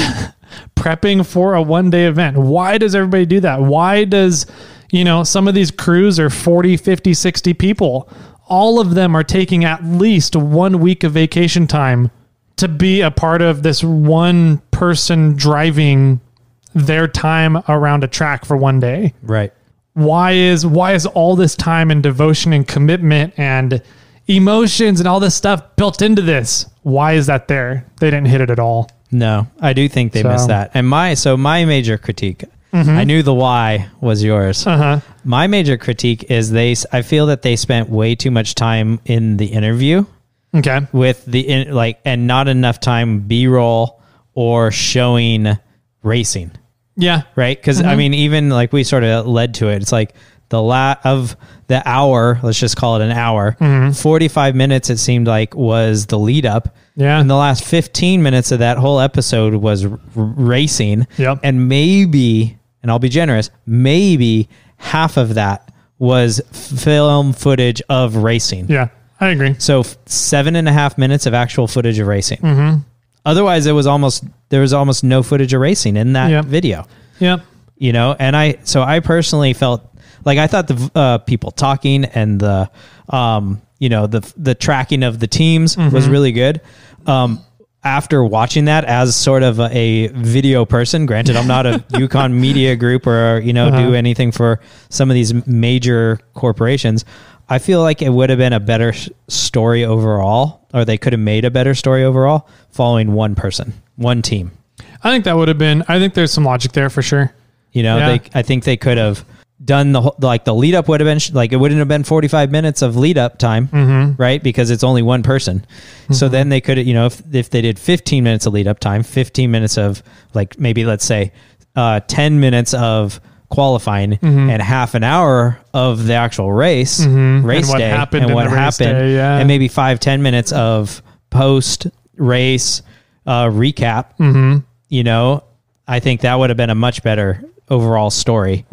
prepping for a one-day event. Why does everybody do that? Why does, some of these crews are 40, 50, 60 people. All of them are taking at least 1 week of vacation time to be a part of this one person driving their time around a track for one day. Right. Why is all this time and devotion and commitment and emotions and all this stuff built into this? Why is that there? They didn't hit it at all. No, I do think they missed that. And my major critique, I knew the why was yours. My major critique is I feel that they spent way too much time in the interview. Okay. With and not enough time B-roll or showing racing. Yeah. Right. Because I mean, even like we sort of led to it. It's like of the hour, let's just call it an hour, 45 minutes, it seemed like, was the lead up. Yeah. And the last 15 minutes of that whole episode was racing. Yep. And maybe, and I'll be generous, maybe half of that was film footage of racing. Yeah, I agree. So 7.5 minutes of actual footage of racing. Otherwise, there was almost no footage of racing in that video. Yep. And I personally felt like, I thought the people talking and the tracking of the teams was really good. After watching that as sort of a video person, granted, I'm not a Yukon Media Group or, do anything for some of these major corporations. I feel like it would have been a better story overall, or they could have made a better story overall following one person, one team. I think that would have been, I think there's some logic there for sure. I think they could have done the lead up would have been it wouldn't have been 45 minutes of lead up time, right? Because it's only one person. So then they could, if they did 15 minutes of lead up time, 15 minutes of maybe let's say 10 minutes of qualifying and half an hour of the actual race day and what happened, and maybe 5-10 minutes of post race recap. I think that would have been a much better overall story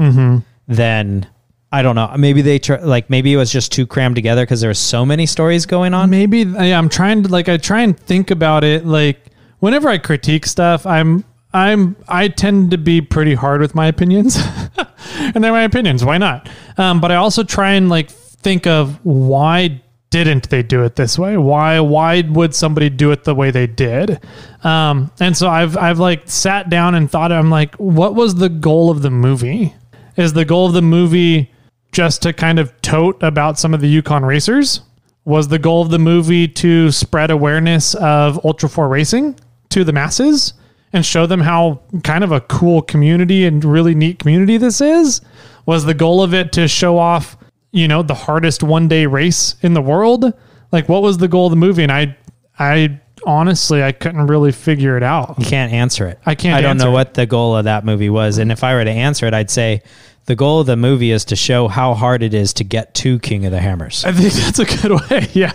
than, I don't know, maybe maybe it was just too crammed together because there were so many stories going on. Maybe I'm trying to I try and think about it. Whenever I critique stuff, I tend to be pretty hard with my opinions and they're my opinions. Why not? But I also try and think of why didn't they do it this way? Why would somebody do it the way they did? And so I've sat down and thought, I'm what was the goal of the movie? Is the goal of the movie just to kind of tote about some of the Yukon racers? Was the goal of the movie to spread awareness of Ultra 4 racing to the masses and show them how kind of a cool community and really neat community this is? Was the goal of it to show off, the hardest one-day race in the world? What was the goal of the movie? And I honestly, I couldn't really figure it out. You can't answer it. I can't. I don't know what the goal of that movie was. And if I were to answer it, I'd say The goal of the movie is to show how hard it is to get to King of the Hammers. I think that's a good way. Yeah.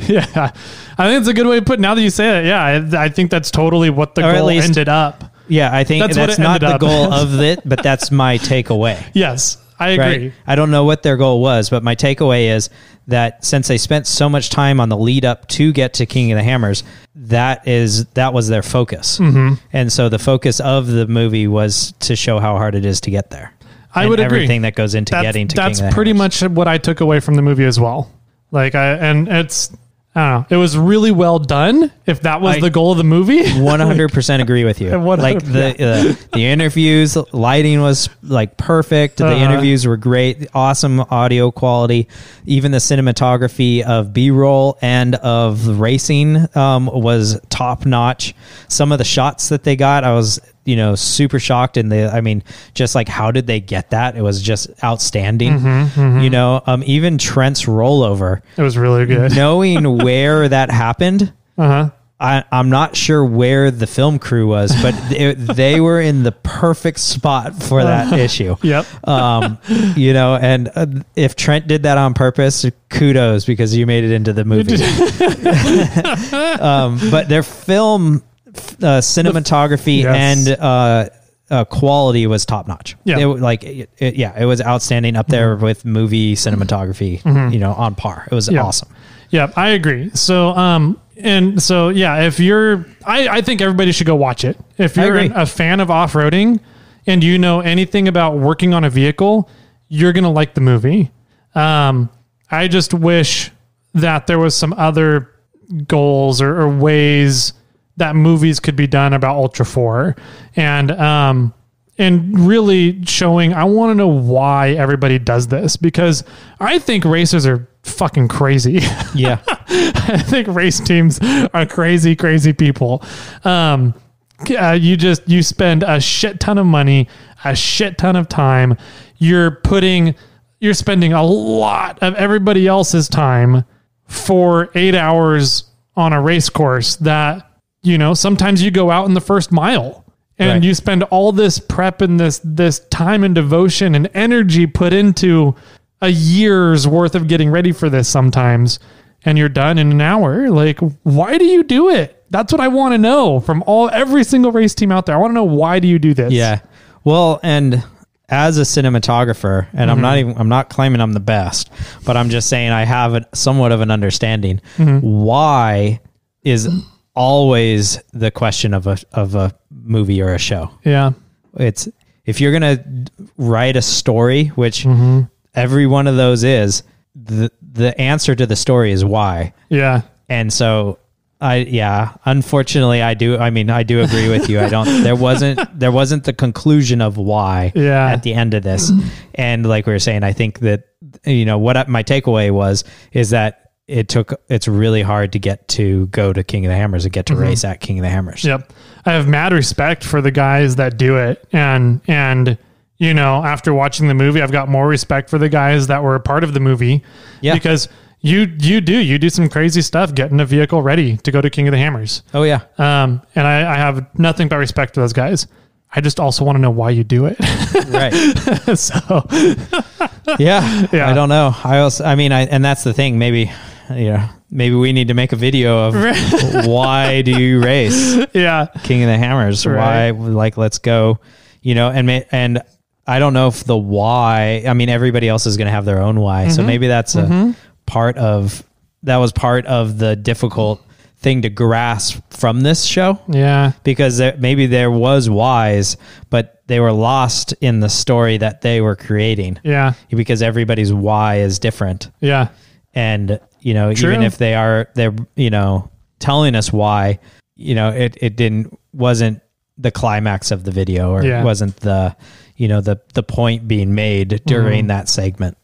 Yeah. I think it's a good way to put it. Now that you say it, yeah, I think that's totally what the goal ended up. Yeah, I think that's not the goal of it, but that's my takeaway. Yes, I agree. Right? I don't know what their goal was, but my takeaway is that since they spent so much time on the lead up to get to King of the Hammers, that was their focus. Mm-hmm. And so the focus of the movie was to show how hard it is to get there. I would agree. Everything that goes into getting to King of the Hammers. That's pretty much what I took away from the movie as well. And it's, I don't know, it was really well done. If that was the goal of the movie, 100% agree with you. Like the interviews, lighting was like perfect. The interviews were great, awesome audio quality. Even the cinematography of B-roll and of racing was top notch. Some of the shots that they got, I was super shocked. Just like, how did they get that? It was just outstanding. Even Trent's rollover. It was really good. Knowing where that happened. I'm not sure where the film crew was, but they were in the perfect spot for that issue. Yep. And if Trent did that on purpose, kudos, because you made it into the movie. But their film cinematography and quality was top notch. Yeah. It was outstanding, up there with movie cinematography, on par. It was awesome. Yeah, I agree. So, if you're, I think everybody should go watch it. If you're a fan of off-roading and you know anything about working on a vehicle, you're going to like the movie. I just wish that there was some other goals or ways that movies could be done about Ultra 4 and really showing, I want to know why everybody does this, because I think racers are fucking crazy. Yeah. I think race teams are crazy people. You spend a shit ton of money, a shit ton of time. You're spending a lot of everybody else's time for 8 hours on a race course that, sometimes you go out in the first mile and you spend all this prep and this time and devotion and energy put into a year's worth of getting ready for this sometimes, and you're done in an hour. Like, why do you do it? That's what I want to know from every single race team out there. I want to know, why do you do this? Yeah. Well, and as a cinematographer, and I'm not claiming I'm the best, but I'm just saying I have somewhat of an understanding. Why is always the question of a movie or a show. Yeah. It's, if you're going to write a story, which every one of those is, the answer to the story is why. Yeah. And so unfortunately I do agree with you. There wasn't the conclusion of why at the end of this. And like we were saying, I think that, what my takeaway is that it's really hard to go to King of the Hammers and get to race at King of the Hammers. Yep. I have mad respect for the guys that do it. And after watching the movie, I've got more respect for the guys that were a part of the movie. Yeah. Because you do some crazy stuff getting a vehicle ready to go to King of the Hammers. Oh yeah. And I have nothing but respect for those guys. I just also want to know why you do it. Right. So yeah, I don't know. And that's the thing. Maybe we need to make a video of why do you race? Yeah. King of the Hammers. Right. Why, let's go, and I don't know if the why, everybody else is going to have their own why. So maybe that's part of the difficult thing to grasp from this show. Yeah. Because maybe there was whys, but they were lost in the story that they were creating. Yeah. Because everybody's why is different. Yeah. And, even if they're telling us why, it wasn't the climax of the video, or it wasn't the point being made during that segment.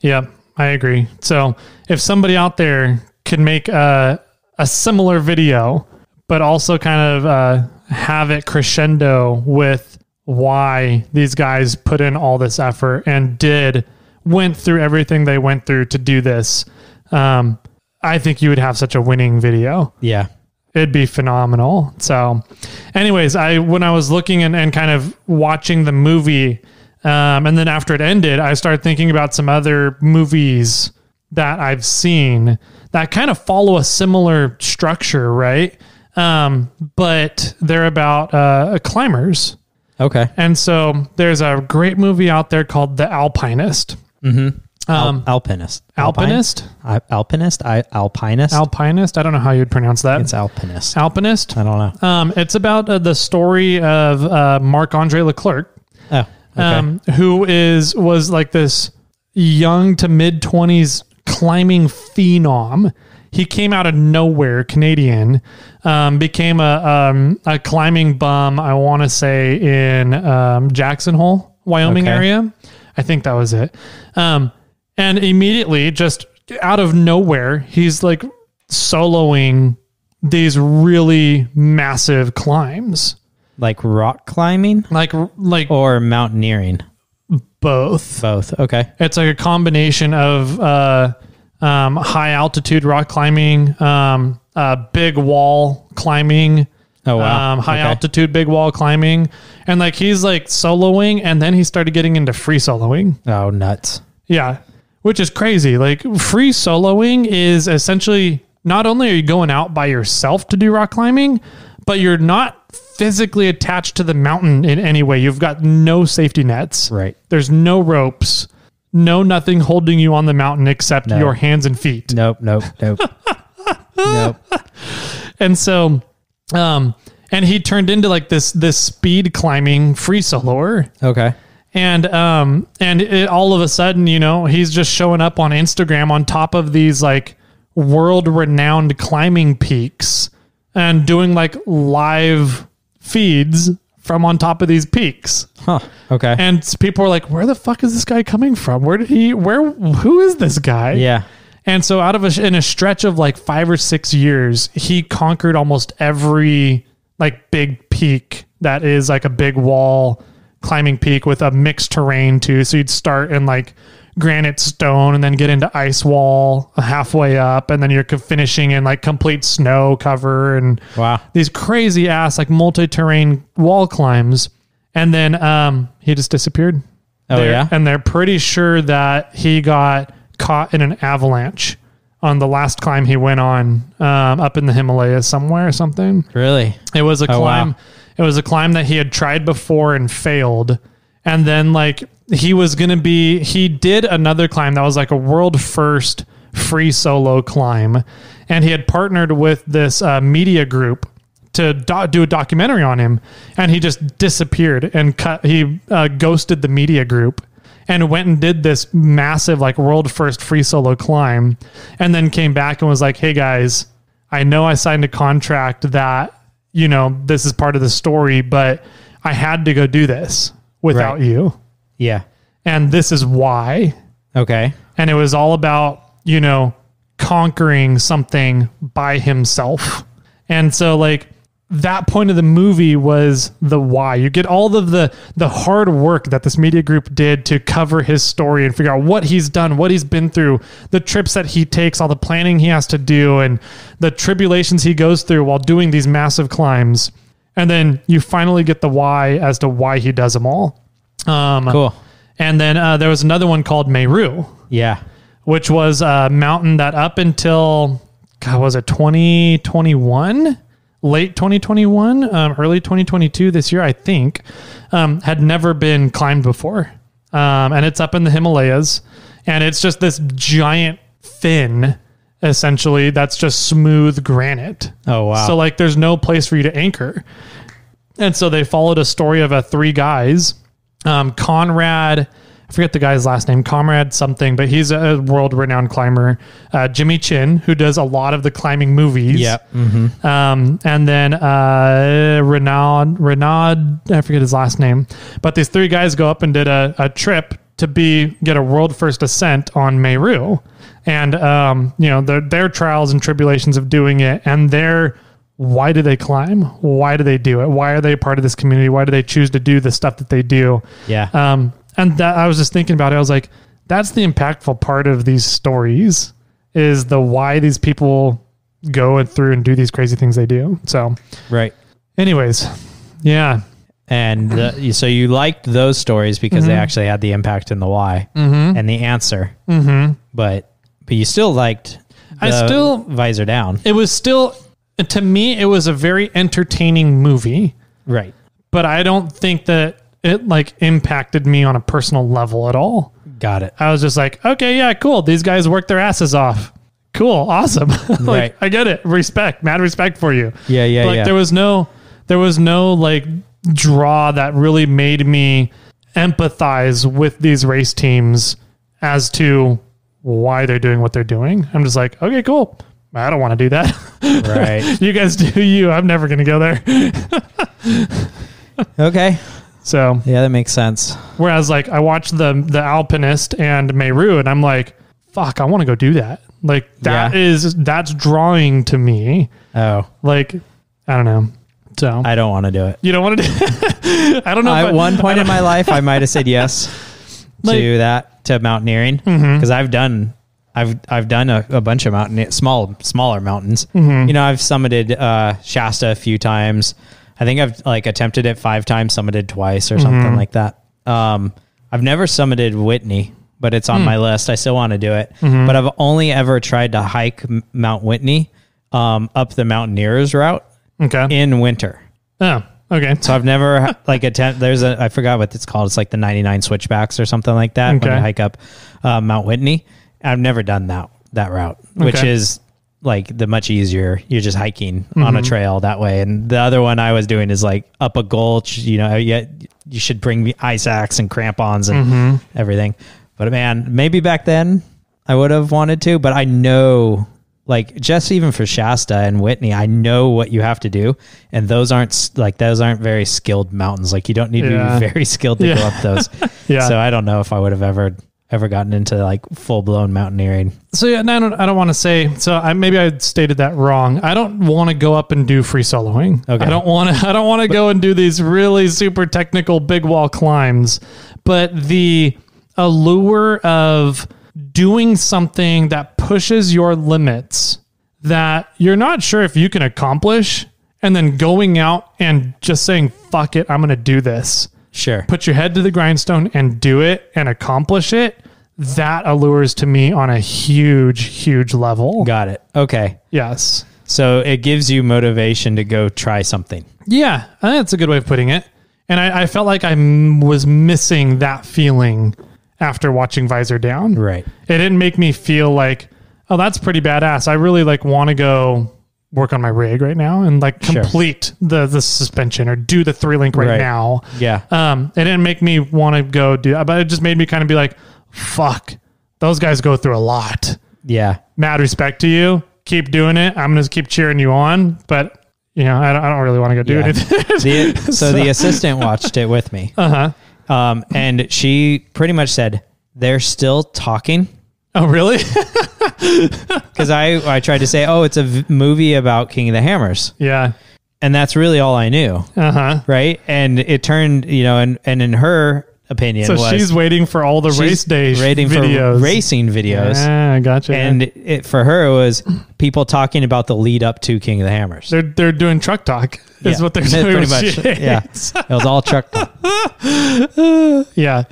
Yeah, I agree. So if somebody out there could make a similar video, but also kind of have it crescendo with why these guys put in all this effort and went through everything they went through to do this, I think you would have such a winning video. Yeah. It'd be phenomenal. So anyways, when I was looking and kind of watching the movie, And then after it ended, I started thinking about some other movies that I've seen that kind of follow a similar structure, right? But they're about climbers. Okay. And so there's a great movie out there called The Alpinist. Alpinist. Alpinist? Alpinist? Alpinist? Alpinist? I don't know how you'd pronounce that. It's Alpinist. Alpinist? I don't know. It's about the story of Marc-Andre Leclerc, Oh, okay. who was like this young to mid-20s climbing phenom. He came out of nowhere, Canadian, became a climbing bum, I want to say, in Jackson Hole, Wyoming area. I think that was it. And immediately, just out of nowhere, he's like soloing these really massive climbs. Like rock climbing? Like Or mountaineering? both. Both. Okay. It's like a combination of high altitude rock climbing, big wall climbing. Oh, wow. High Okay. altitude big wall climbing. And like he's like soloing, and then he started getting into free soloing. Oh, nuts. Yeah. Which is crazy. Like free soloing is essentially not only are you going out by yourself to do rock climbing, but you're not physically attached to the mountain in any way. You've got no safety nets. Right. There's no ropes, nothing holding you on the mountain except your hands and feet. Nope. Nope. And so, and he turned into like this speed climbing free soloer. Okay. And all of a sudden, he's just showing up on Instagram on top of these like world renowned climbing peaks and doing like live feeds from on top of these peaks. Huh. Okay. And people are like, where the fuck is this guy coming from? Who is this guy? Yeah. And so in a stretch of like 5 or 6 years, he conquered almost every like big peak that is like a big wall climbing peak with a mixed terrain too. So you'd start in like granite stone and then get into ice wall halfway up. And then you're finishing in like complete snow cover and Wow. these crazy ass like multi-terrain wall climbs. And then he just disappeared. Oh, yeah? And they're pretty sure that he got caught in an avalanche on the last climb he went on up in the Himalayas somewhere or something. Really? It was a climb. Wow. It was a climb that he had tried before and failed. And then like he did another climb that was like a world first free solo climb. And he had partnered with this media group to do a documentary on him. And he just disappeared and he ghosted the media group and went and did this massive like world first free solo climb. And then came back and was like, hey guys, I know I signed a contract that, this is part of the story, but I had to go do this without you. Yeah. And this is why. Okay. And it was all about, conquering something by himself. And so like that point of the movie was the why. You get all of the hard work that this media group did to cover his story and figure out what he's done, what he's been through, the trips that he takes, all the planning he has to do, and the tribulations he goes through while doing these massive climbs. And then you finally get the why as to why he does them all. Cool. And then there was another one called Meru, Yeah. which was a mountain that up until, was it 2021? Late 2021, early 2022 this year, I think, had never been climbed before. And it's up in the Himalayas. And it's just this giant fin, essentially, that's just smooth granite. Oh, wow. So like there's no place for you to anchor. And so they followed a story of 3 guys. Conrad, I forget the guy's last name, Conrad something, but he's a world-renowned climber. Jimmy Chin, who does a lot of the climbing movies. Yeah. Mm-hmm. And then Renaud, I forget his last name. But these 3 guys go up and did a trip to get a world first ascent on Meru. And, their trials and tribulations of doing it, and why do they climb? Why do they do it? Why are they part of this community? Why do they choose to do the stuff that they do? Yeah. And that I was just thinking about it. I was like, that's the impactful part of these stories is the why these people go through and do these crazy things they do. So Right. anyways, yeah. And so you liked those stories because they actually had the impact and the why and the answer. But you still liked Visor Down. It was still, to me, it was a very entertaining movie. Right. But I don't think that it like impacted me on a personal level at all. Got it. I was just like, okay, yeah, cool. These guys worked their asses off. Cool. Awesome. Like, Right. I get it. Respect, mad respect for you. Yeah, yeah, Like yeah. there was no like draw that really made me empathize with these race teams as to why they're doing what they're doing. I'm just like, okay, cool. I don't want to do that. Right. You guys do you. I'm never going to go there. Okay. So, Yeah, that makes sense. whereas like I watched the Alpinist and Meru and I'm like, fuck, I want to go do that. Like that's drawing to me. Oh, Like, I don't know. So I don't want to do it. you don't want to do I don't know. At one point in my life, I might have said yes to mountaineering because I've done a bunch of smaller mountains. You know, I've summited Shasta a few times. I think I've like attempted it 5 times, summited twice or something like that. I've never summited Whitney, but it's on my list. I still want to do it, but I've only ever tried to hike Mount Whitney up the Mountaineers route Okay. in winter. Oh, okay. So I've never like I forgot what it's called. It's like the 99 switchbacks or something like that. When Okay. you hike up Mount Whitney. I've never done that route, which Okay. is like the much easier. You're just hiking on a trail that way. And the other one I was doing is like up a gulch, you know, you should bring me ice axe and crampons and everything. But man, maybe back then I would have wanted to, but I know like just even for Shasta and Whitney, I know what you have to do. And those aren't very skilled mountains. Like you don't need to be very skilled to go up those. Yeah. So I don't know if I would have ever gotten into like full blown mountaineering. So yeah, no, I don't want to say. So maybe I stated that wrong. I don't want to go up and do free soloing. Okay. I don't want to go and do these really super technical big wall climbs. But the allure of doing something that pushes your limits that you're not sure if you can accomplish, and then going out and just saying, "Fuck it, I'm going to do this." Sure. Put your head to the grindstone and do it and accomplish it. That allures to me on a huge, huge level. Got it. Okay. Yes. So it gives you motivation to go try something. Yeah, I think that's a good way of putting it. And I felt like I was missing that feeling after watching Visor Down. Right. It didn't make me feel like, oh, that's pretty badass. I really like want to go work on my rig right now and like complete the suspension or do the 3-link right now. Yeah. It didn't make me want to go do that, but it just made me kind of be like, fuck, those guys go through a lot. Yeah. Mad respect to you. Keep doing it. I'm going to keep cheering you on, but you know, I don't really want to go do anything. So the assistant watched it with me. And she pretty much said, they're still talking. Oh, really? Because I tried to say, oh, it's a movie about King of the Hammers. Yeah. And that's really all I knew. Right. And it turned, you know, and in her opinion So she's waiting for all the race day videos. For racing videos. Yeah, I gotcha. And it for her, it was people talking about the lead up to King of the Hammers. They're doing truck talk is what they're doing. Pretty much. Yeah. It was all truck talk. Yeah.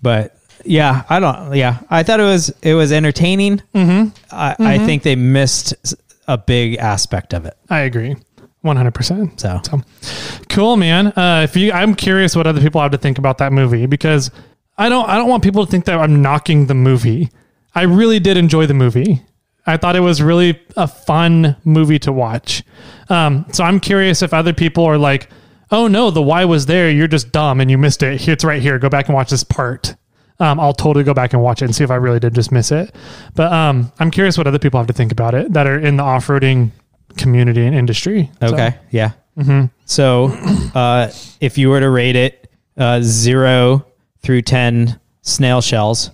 But yeah, I thought it was entertaining. I think they missed a big aspect of it. I agree. 100%. So Cool, man. I'm curious what other people have to think about that movie, because I don't want people to think that I'm knocking the movie. I really did enjoy the movie. I thought it was really a fun movie to watch. So I'm curious if other people are like, oh no, the why was there. You're just dumb and you missed it. It's right here. Go back and watch this part. I'll totally go back and watch it and see if I really did just miss it. But I'm curious what other people have to think about it that are in the off-roading community and industry. okay, yeah. So if you were to rate it 0 through 10 snail shells,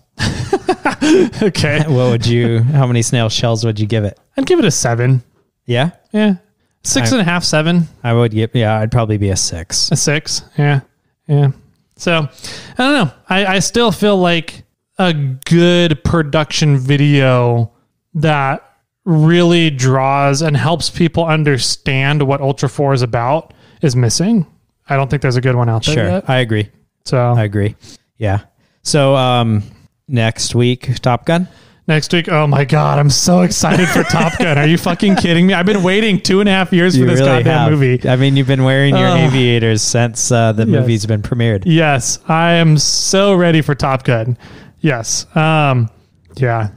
Okay. how many snail shells would you give it? I'd give it a 7. Yeah, Yeah. 6.5, 7. I'd probably be a 6. A 6. Yeah. Yeah. So I don't know. I still feel like a good production video that really draws and helps people understand what Ultra 4 is about is missing. I don't think there's a good one out there Sure. yet. I agree. So I agree. Yeah. So next week, Top Gun. next week, oh my God, I'm so excited for Top Gun. Are you fucking kidding me? I've been waiting 2.5 years for this goddamn movie. I mean, you've been wearing your aviators since the movie's been premiered. Yes, I am so ready for Top Gun. Yes. Yeah,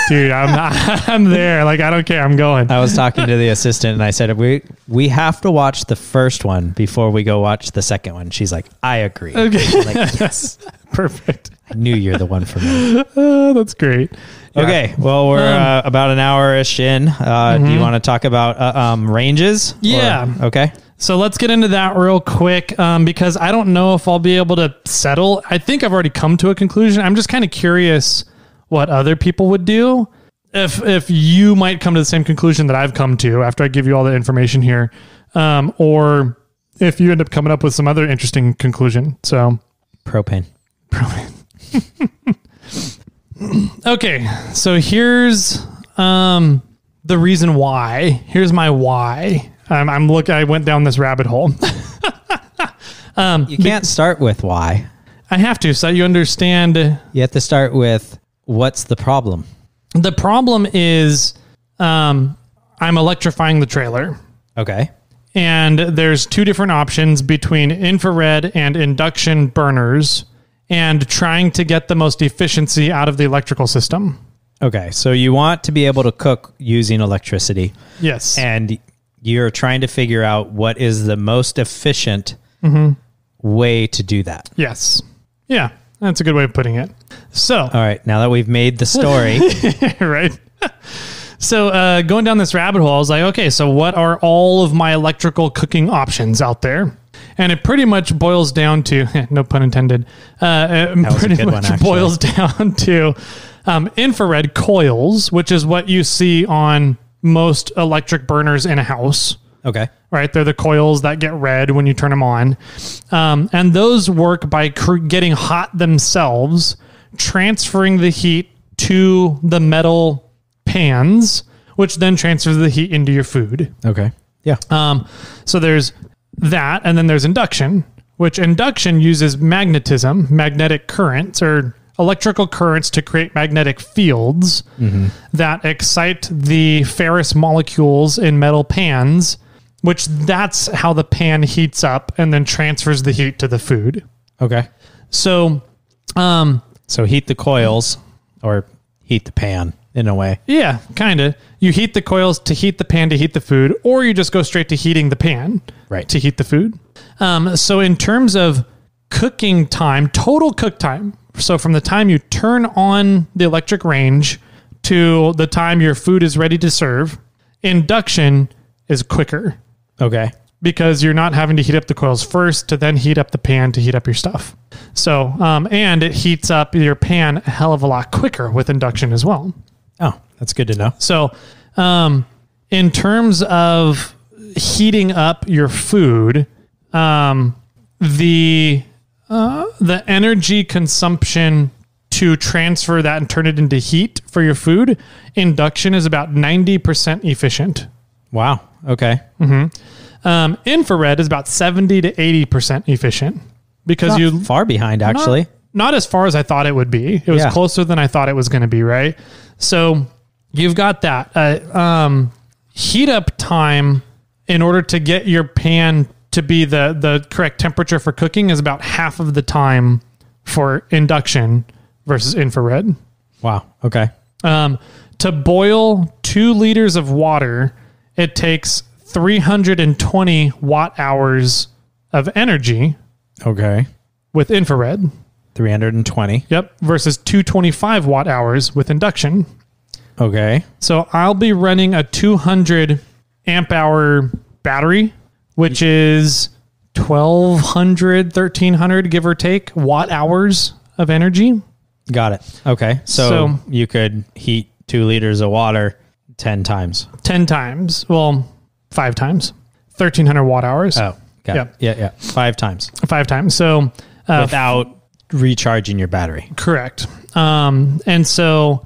dude, I'm there. Like, I don't care. I'm going. I was talking to the assistant and I said, we have to watch the first one before we go watch the second one. She's like, I agree. Okay. I'm like, yes, Perfect. I knew you're the one for me. Oh, that's great. Yeah. Okay. Well, we're about an hour-ish in. Do you want to talk about ranges? Yeah. Okay. So let's get into that real quick because I don't know if I'll be able to settle. I think I've already come to a conclusion. I'm just kind of curious what other people would do. If you might come to the same conclusion that I've come to after I give you all the information here, or if you end up coming up with some other interesting conclusion. So Propane. Okay, so here's the reason why. Here's my why. I went down this rabbit hole. You can't start with why. I have to, so you understand. You have to start with what's the problem. The problem is I'm electrifying the trailer. Okay. And there's two different options between infrared and induction burners and trying to get the most efficiency out of the electrical system. Okay. So you want to be able to cook using electricity. Yes. And you're trying to figure out what is the most efficient way to do that. Yes. Yeah, that's a good way of putting it. So, All right. Now that we've made the story, right. So going down this rabbit hole, I was like, okay, so what are all of my electrical cooking options out there? And it pretty much boils down to, no pun intended, it was a pretty good one, much actually. boils down to infrared coils, which is what you see on most electric burners in a house. okay. Right, they're the coils that get red when you turn them on, and those work by getting hot themselves, transferring the heat to the metal pans, which then transfers the heat into your food. Okay. Yeah. So there's that, and then there's induction, which induction uses magnetism, magnetic currents, or electrical currents to create magnetic fields that excite the ferrous molecules in metal pans, which that's how the pan heats up and then transfers the heat to the food. Okay. So, So heat the coils or heat the pan in a way. yeah, kind of. You heat the coils to heat the pan to heat the food, or you just go straight to heating the pan Right. to heat the food. So in terms of cooking time, total cook time, so from the time you turn on the electric range to the time your food is ready to serve, induction is quicker Okay. because you're not having to heat up the coils first to then heat up the pan to heat up your stuff. So, and it heats up your pan a hell of a lot quicker with induction as well. Oh, that's good to know. So, in terms of heating up your food, the energy consumption to transfer that and turn it into heat for your food, induction is about 90% efficient. Wow. Okay. Infrared is about 70 to 80% efficient because Not you far behind actually. not as far as I thought it would be. It was Yeah. closer than I thought it was going to be, right? So you've got that. Heat up time in order to get your pan to be the correct temperature for cooking is about half of the time for induction versus infrared. Wow. Okay. To boil 2 liters of water, it takes 320 watt hours of energy Okay. with infrared. 320. Yep. Versus 225 watt hours with induction. Okay. So I'll be running a 200 amp hour battery, which is 1,200, give or take, watt hours of energy. Got it. Okay. So you could heat 2 liters of water 10 times. 10 times. Well, 5 times. 1,300 watt hours. Oh, got Yep. it. Yeah. 5 times 5 times. So without recharging your battery. correct. And so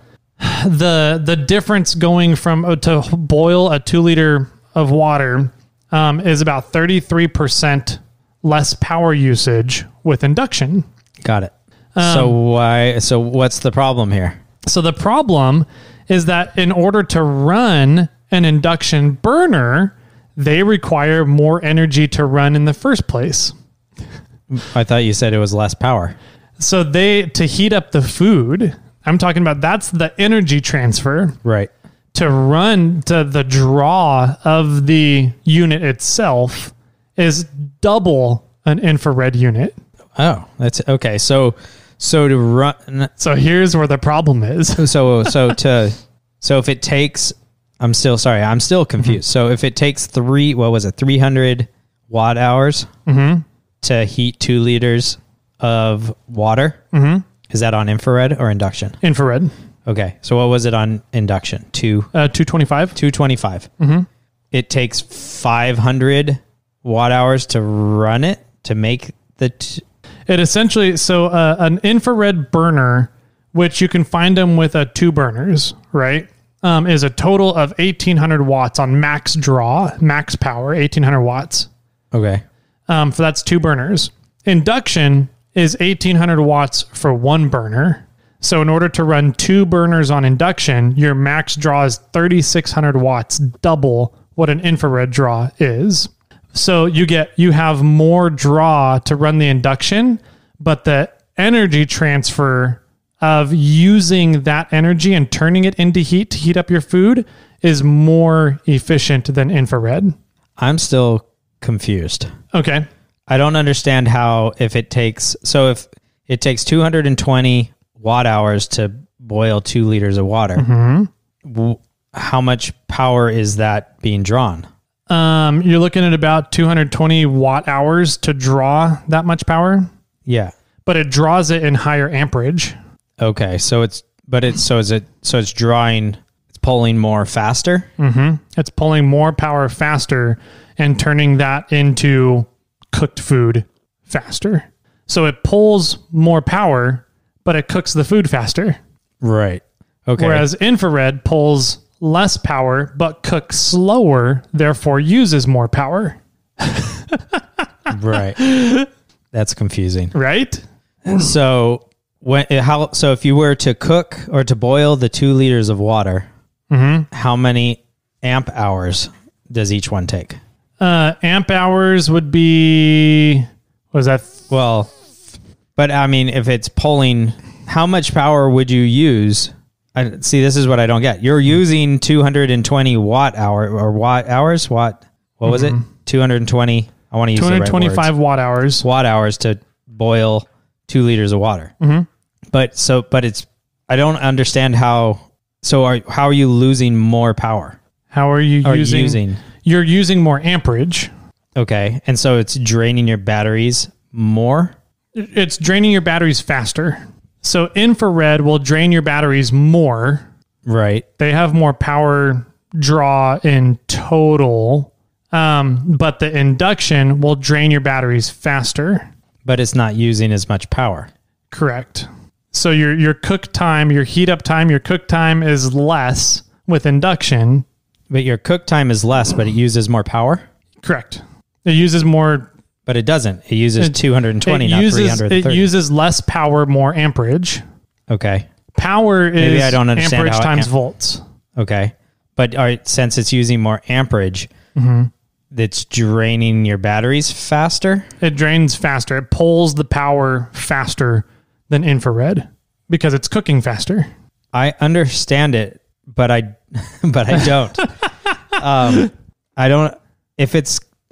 the difference going from to boil a 2 liter of water is about 33% less power usage with induction. Got it. So what's the problem here? So the problem is that in order to run an induction burner, they require more energy to run in the first place. I thought you said it was less power. So to heat up the food, I'm talking about that's the energy transfer. Right. To run to the draw of the unit itself is double an infrared unit. Oh, that's okay. So to run. So here's where the problem is. So if it takes, I'm still confused. So if it takes 300 watt hours to heat 2 liters of water, is that on infrared or induction? Infrared. Okay. So what was it on induction? 225. 225. It takes 500 watt hours to run it to make the. It essentially, an infrared burner, which you can find them with 2 burners, right? Is a total of 1800 watts on max draw, max power, 1800 watts. Okay. For that's 2 burners. Induction is 1800 watts for 1 burner. So in order to run 2 burners on induction, your max draw is 3600 watts, double what an infrared draw is. So you have more draw to run the induction, but the energy transfer of using that energy and turning it into heat to heat up your food is more efficient than infrared. I'm still confused. Okay. I don't understand how if it takes 220 watt hours to boil 2 liters of water, how much power is that being drawn? You're looking at about 220 watt hours to draw that much power. Yeah. But it draws it in higher amperage. Okay. So it's pulling more faster. It's pulling more power faster and turning that into cooked food faster. So it pulls more power, but it cooks the food faster. Right. Okay. Whereas infrared pulls less power, but cooks slower, therefore uses more power. Right. That's confusing. Right? So if you were to cook or to boil the 2 liters of water, how many amp hours does each one take? Amp hours would be, what is that? Well, but I mean, if it's pulling, how much power would you use? See, this is what I don't get. You're using 220 watt hour or watt hours. What was it? 220. I want to use 225 watt hours. Watt hours to boil 2 liters of water. But it's, I don't understand how. So how are you losing more power? How are you using? You're using more amperage. Okay, and so it's draining your batteries more. It's draining your batteries faster. So infrared will drain your batteries more. Right. They have more power draw in total, but the induction will drain your batteries faster. But it's not using as much power. Correct. So your cook time, your heat up time, your cook time is less with induction. But your cook time is less, but it uses more power? Correct. It uses more. But it doesn't. It uses 220, not 330. It uses less power, more amperage. Okay. Power is Maybe I don't understand amperage times volts. Okay. But since it's using more amperage, it's draining your batteries faster? It drains faster. It pulls the power faster than infrared because it's cooking faster. I understand it, but I don't.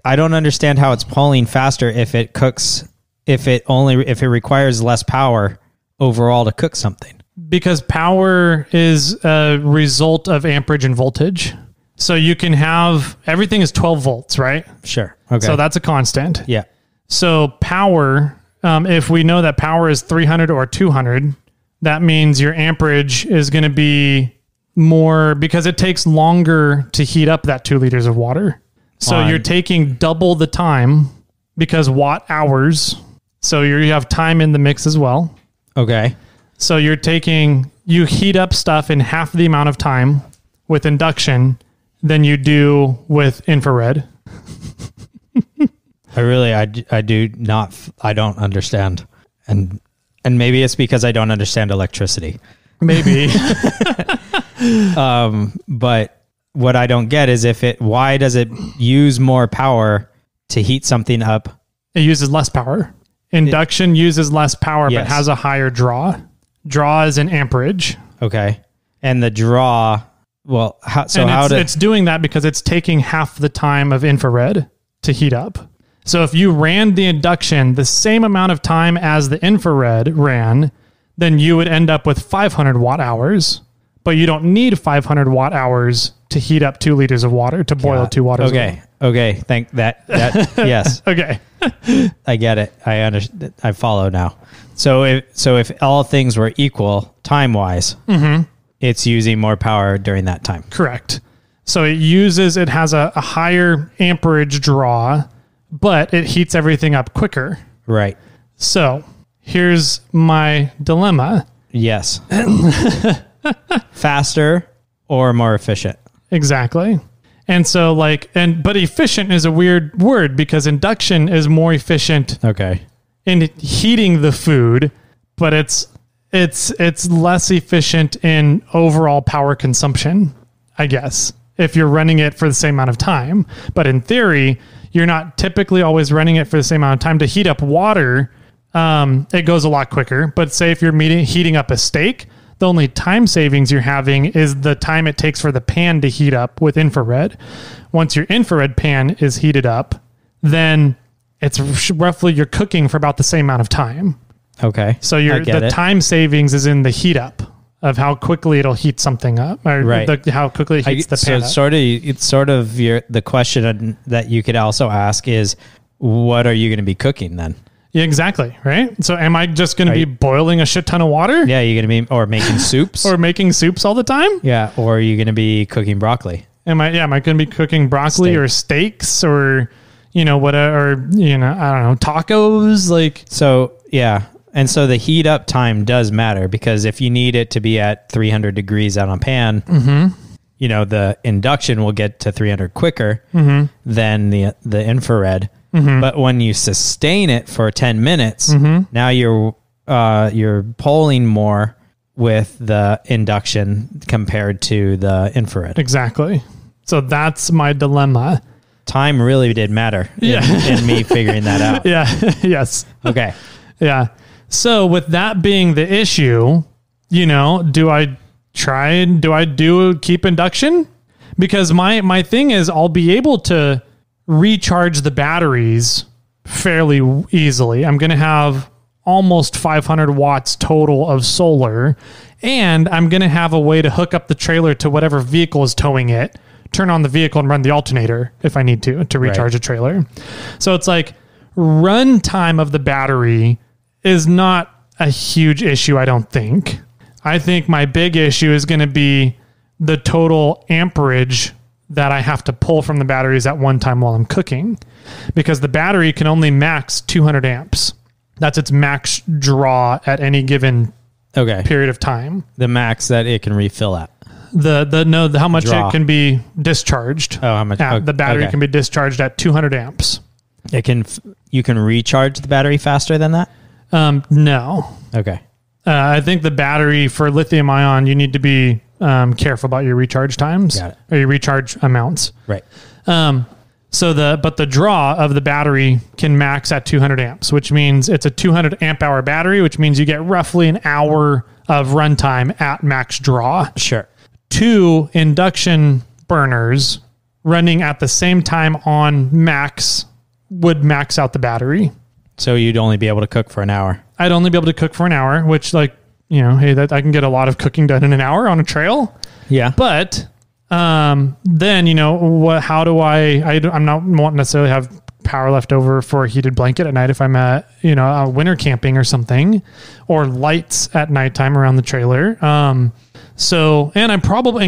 I don't understand how it's pulling faster if it cooks, if it requires less power overall to cook something. Because power is a result of amperage and voltage. So you can have, everything is 12 volts, right? Sure. Okay. So that's a constant. Yeah. So power, if we know that power is 300 or 200, that means your amperage is going to be more because it takes longer to heat up that 2 liters of water. So you're taking double the time because watt hours. So you have time in the mix as well. Okay. So you heat up stuff in half the amount of time with induction than you do with infrared. I do not, I don't understand. And maybe it's because I don't understand electricity. Maybe. But what I don't get is why does it use more power to heat something up? It uses less power. Induction uses less power, Yes. but has a higher draw. Draw is in amperage. Okay. And the draw, well, It's doing that because it's taking half the time of infrared to heat up. So if you ran the induction the same amount of time as the infrared ran, then you would end up with 500 watt hours, but you don't need 500 watt hours to heat up 2 liters of water, to boil 2 waters. Okay. Okay. Thank that. Yes. Okay. I get it. I understand. I follow now. So if all things were equal time wise, it's using more power during that time. Correct. So it has a higher amperage draw, but it heats everything up quicker. Right. So here's my dilemma. Yes. Faster or more efficient. Exactly. And so but efficient is a weird word because induction is more efficient Okay. in heating the food, but it's less efficient in overall power consumption, I guess, if you're running it for the same amount of time. But in theory, you're not typically always running it for the same amount of time. To heat up water, it goes a lot quicker. But say if you're heating up a steak, the only time savings you're having is the time it takes for the pan to heat up with infrared. Once your infrared pan is heated up, then it's roughly you're cooking for about the same amount of time. Okay. So the time savings is in the heat up of how quickly it'll heat something up, or Right. how quickly it heats the pan up. It's sort of the question that you could also ask is, what are you going to be cooking then? Yeah, exactly. Right. So am I just going to be boiling a shit ton of water? Yeah, you're going to be, or making soups, Or making soups all the time? yeah, or are you going to be cooking broccoli? Am I going to be cooking broccoli Steak. or steaks or, whatever, I don't know, tacos? So, yeah. And so the heat up time does matter because if you need it to be at 300 degrees on a pan, the induction will get to 300 quicker than the infrared. But when you sustain it for 10 minutes, now you're polling more with the induction compared to the infrared. Exactly. So that's my dilemma. Time really did matter in me figuring that out. Yeah. Yes. Okay. Yeah. So with that being the issue, do I keep induction? Because my thing is I'll be able to recharge the batteries fairly easily. I'm going to have almost 500 watts total of solar, and I'm going to have a way to hook up the trailer to whatever vehicle is towing it, turn on the vehicle and run the alternator if I need to recharge a trailer. So it's like run time of the battery is not a huge issue, I don't think. I think my big issue is going to be the total amperage that I have to pull from the batteries at one time while I'm cooking, because the battery can only max 200 amps. That's its max draw at any given period of time. The max that it can refill at. How much Draw. it can be discharged. Oh, how much? The battery can be discharged at 200 amps. You can recharge the battery faster than that? No. Okay. I think the battery for lithium ion, you need to be careful about your recharge times. Got it. Or your recharge amounts. Right. But the draw of the battery can max at 200 amps, which means it's a 200 amp hour battery, which means you get roughly an hour of runtime at max draw. Sure. 2 induction burners running at the same time on max would max out the battery. So you'd only be able to cook for an hour. I'd only be able to cook for an hour, which hey, that I can get a lot of cooking done in an hour on a trail. Yeah. But then, how do I'm not won't necessarily have power left over for a heated blanket at night if I'm at, winter camping or something, or lights at nighttime around the trailer. And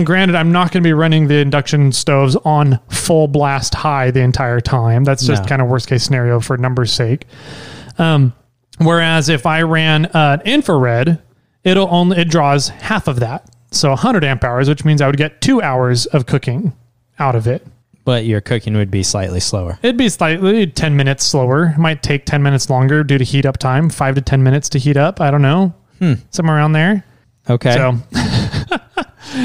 granted, I'm not going to be running the induction stoves on full blast high the entire time. That's just kind of worst case scenario for numbers sake. Whereas if I ran an infrared, it draws half of that. So 100 amp hours, which means I would get 2 hours of cooking out of it. But your cooking would be slightly slower. It'd be slightly 10 minutes slower. It might take 10 minutes longer due to heat up time, 5 to 10 minutes to heat up. I don't know. Somewhere around there. Okay. So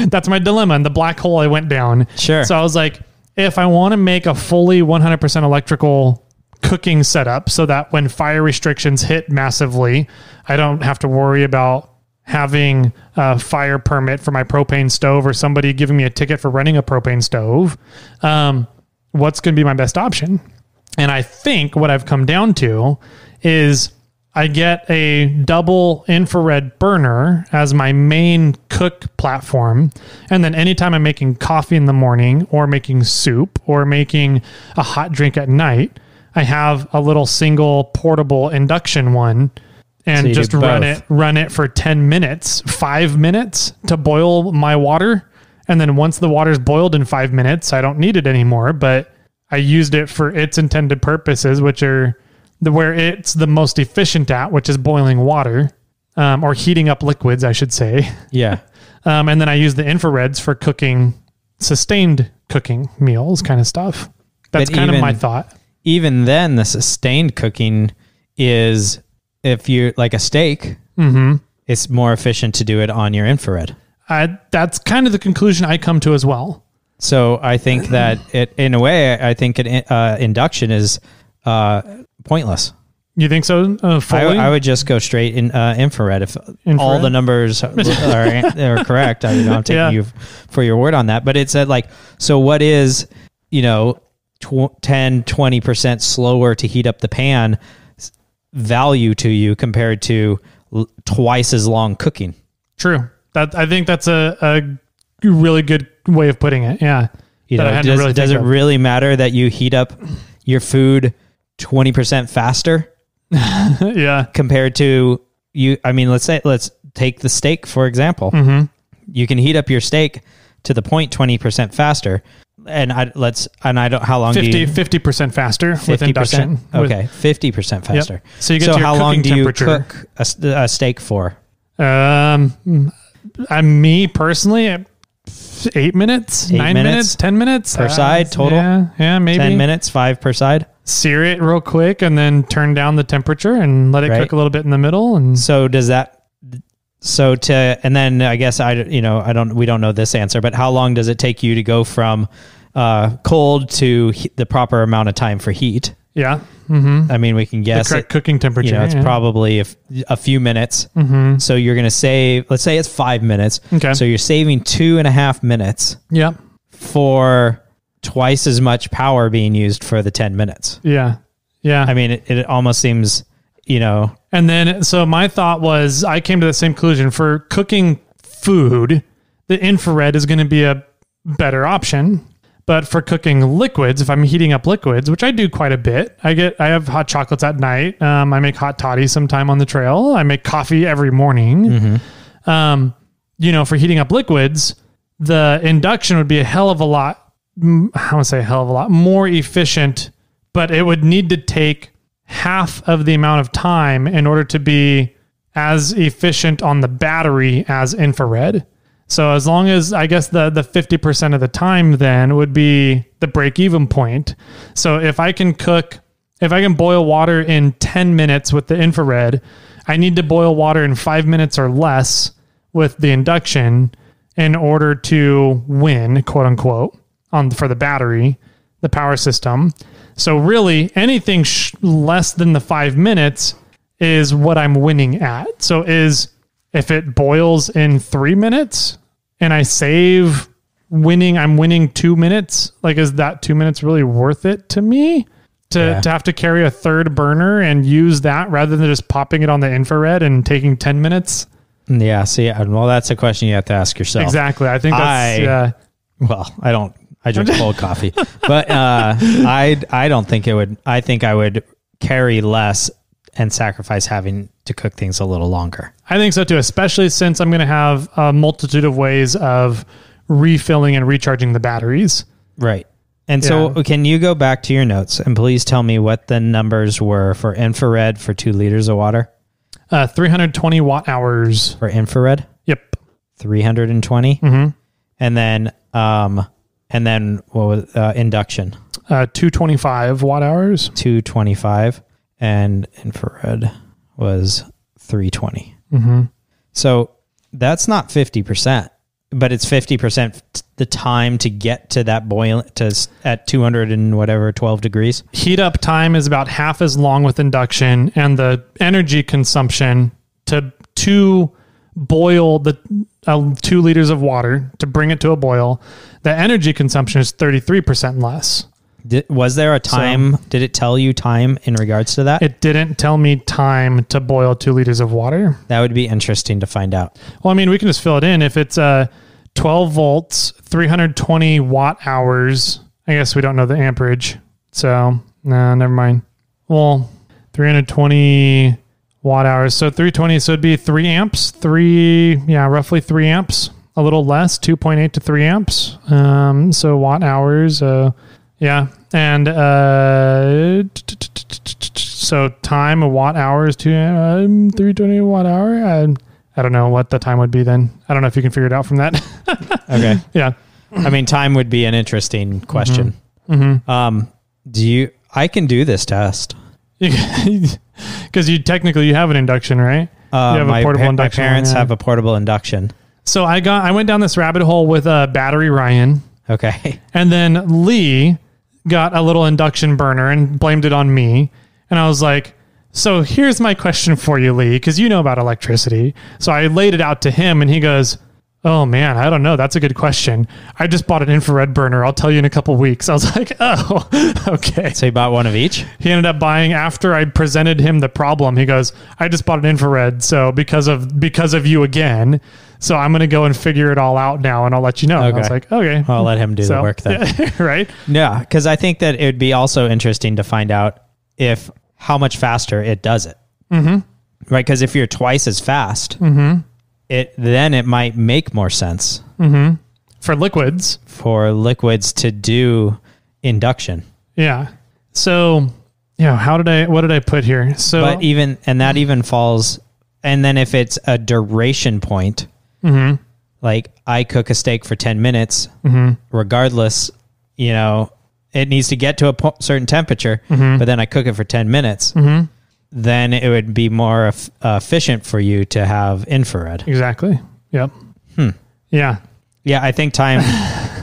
that's my dilemma and the black hole I went down. Sure. So I was like, if I want to make a fully 100% electrical cooking setup so that when fire restrictions hit massively, I don't have to worry about having a fire permit for my propane stove or somebody giving me a ticket for running a propane stove, what's going to be my best option? And I think what I've come down to is I get a double infrared burner as my main cook platform. And then anytime I'm making coffee in the morning or making soup or making a hot drink at night, I have a little single portable induction one and So just do both. run it for 10 minutes, 5 minutes to boil my water. And then once the water's boiled in 5 minutes, I don't need it anymore, but I used it for its intended purposes, which are where it's the most efficient at, which is boiling water, or heating up liquids, I should say. Yeah. And then I use the infrareds for cooking, sustained cooking meals kind of stuff. That's But kind of even- my thought. Even then, the sustained cooking is, if you're like a steak, it's more efficient to do it on your infrared. That's kind of the conclusion I come to as well. So I think that in a way, I think induction is pointless. You think so? Fully? I would just go straight in infrared if all Infrared? the numbers are correct. I'm taking Yeah. you for your word on that. But it said like, so what is, 10, 20% slower to heat up the pan value to you compared to twice as long cooking? True. I think that's a really good way of putting it. Yeah. That I hadn't really does think it of. really matter that you heat up your food 20% faster Yeah. compared to you? I mean, let's take the steak, for example. Mm-hmm. You can heat up your steak to the point 20% faster. And how long do you 50% faster with 50%? induction. Okay. 50% faster. Yep. So you get to your how long cooking do you temperature. cook a steak for? Me personally, 8 minutes, 8 9 minutes, 10 minutes per side total? Yeah, maybe 10 minutes, 5 per side. Sear it real quick and then turn down the temperature and let it Right. cook a little bit in the middle. And So does that? And then I guess we don't know this answer, but how long does it take you to go from cold to the proper amount of time for heat? yeah, mm-hmm. I mean, we can The guess correct cooking temperature. it's yeah. probably a few minutes. Mm-hmm. So you're going to save, let's say it's 5 minutes. Okay. So you're saving 2.5 minutes Yeah, for twice as much power being used for the 10 minutes. yeah, yeah. I mean, it almost seems, And then, so my thought was, I came to the same conclusion for cooking food, the infrared is going to be a better option. But for cooking liquids, if I'm heating up liquids, which I do quite a bit, I have hot chocolates at night. I make hot toddies sometime on the trail. I make coffee every morning. For heating up liquids, the induction would be a hell of a lot, I want to say a hell of a lot more efficient, but it would need to take half of the amount of time in order to be as efficient on the battery as infrared. So as long as, I guess the 50% of the time then would be the break even point. So if I can boil water in 10 minutes with the infrared, I need to boil water in 5 minutes or less with the induction in order to win, quote unquote, for the battery, the power system. So really anything less than the 5 minutes is what I'm winning at. So if it boils in 3 minutes and I save I'm winning 2 minutes. Like, is that 2 minutes really worth it to me to have to carry a third burner and use that rather than just popping it on the infrared and taking 10 minutes? yeah. See, well, that's a question you have to ask yourself. Exactly. I think that's, Well, I drink cold coffee, but I don't think it would. I think I would carry less and sacrifice having to cook things a little longer. I think so too, especially since I'm going to have a multitude of ways of refilling and recharging the batteries. Right. And so can you go back to your notes and please tell me what the numbers were for infrared for 2 liters of water? 320 watt hours. For infrared? Yep. 320. Mm-hmm. And And then what was induction? 225 watt hours. 225, and infrared was 320. So that's not 50%, but it's 50% the time to get to that at 200 and whatever 12 degrees. Heat up time is about half as long with induction, and the energy consumption to boil the 2 liters of water to bring it to a boil, the energy consumption is 33% less. Was there a time? Did it tell you time in regards to that? It didn't tell me time to boil 2 liters of water. That would be interesting to find out. Well, I mean, we can just fill it in. If it's 12 volts, 320 watt hours, I guess we don't know the amperage. So, no, never mind. Well, 320 watt hours. So 320, so it'd be 3 amps, roughly 3 amps, a little less, 2.8 to 3 amps. So watt hours, yeah. And so time, a watt hour is 320 watt hour. I don't know what the time would be then. I don't know if you can figure it out from that. Okay. Yeah. I mean, time would be an interesting question. I can do this test. Because you have an induction, right? You have a portable induction. My parents have a portable induction. So I went down this rabbit hole with a battery Ryan. Okay. And then Lee got a little induction burner and blamed it on me. And I was like, so here's my question for you, Lee, because you know about electricity. So I laid it out to him and he goes, oh man, I don't know. That's a good question. I just bought an infrared burner. I'll tell you in a couple weeks. I was like, oh, okay. So he bought one of each? He ended up buying, after I presented him the problem, he goes, I just bought an infrared. So because of you again, so I'm going to go and figure it all out now and I'll let you know. Okay. I was like, okay. I'll let him do the work then. Yeah, right? Yeah, because I think that it would be also interesting to find out how much faster it does it. Right? Because if you're twice as fast, then it might make more sense for liquids to do induction. Yeah. So, what did I put here? So, but that even falls. And then if it's a duration point, like I cook a steak for 10 minutes, regardless, it needs to get to a certain temperature, but then I cook it for 10 minutes. Then it would be more efficient for you to have infrared. Exactly. Yep. Yeah. Yeah, I think time,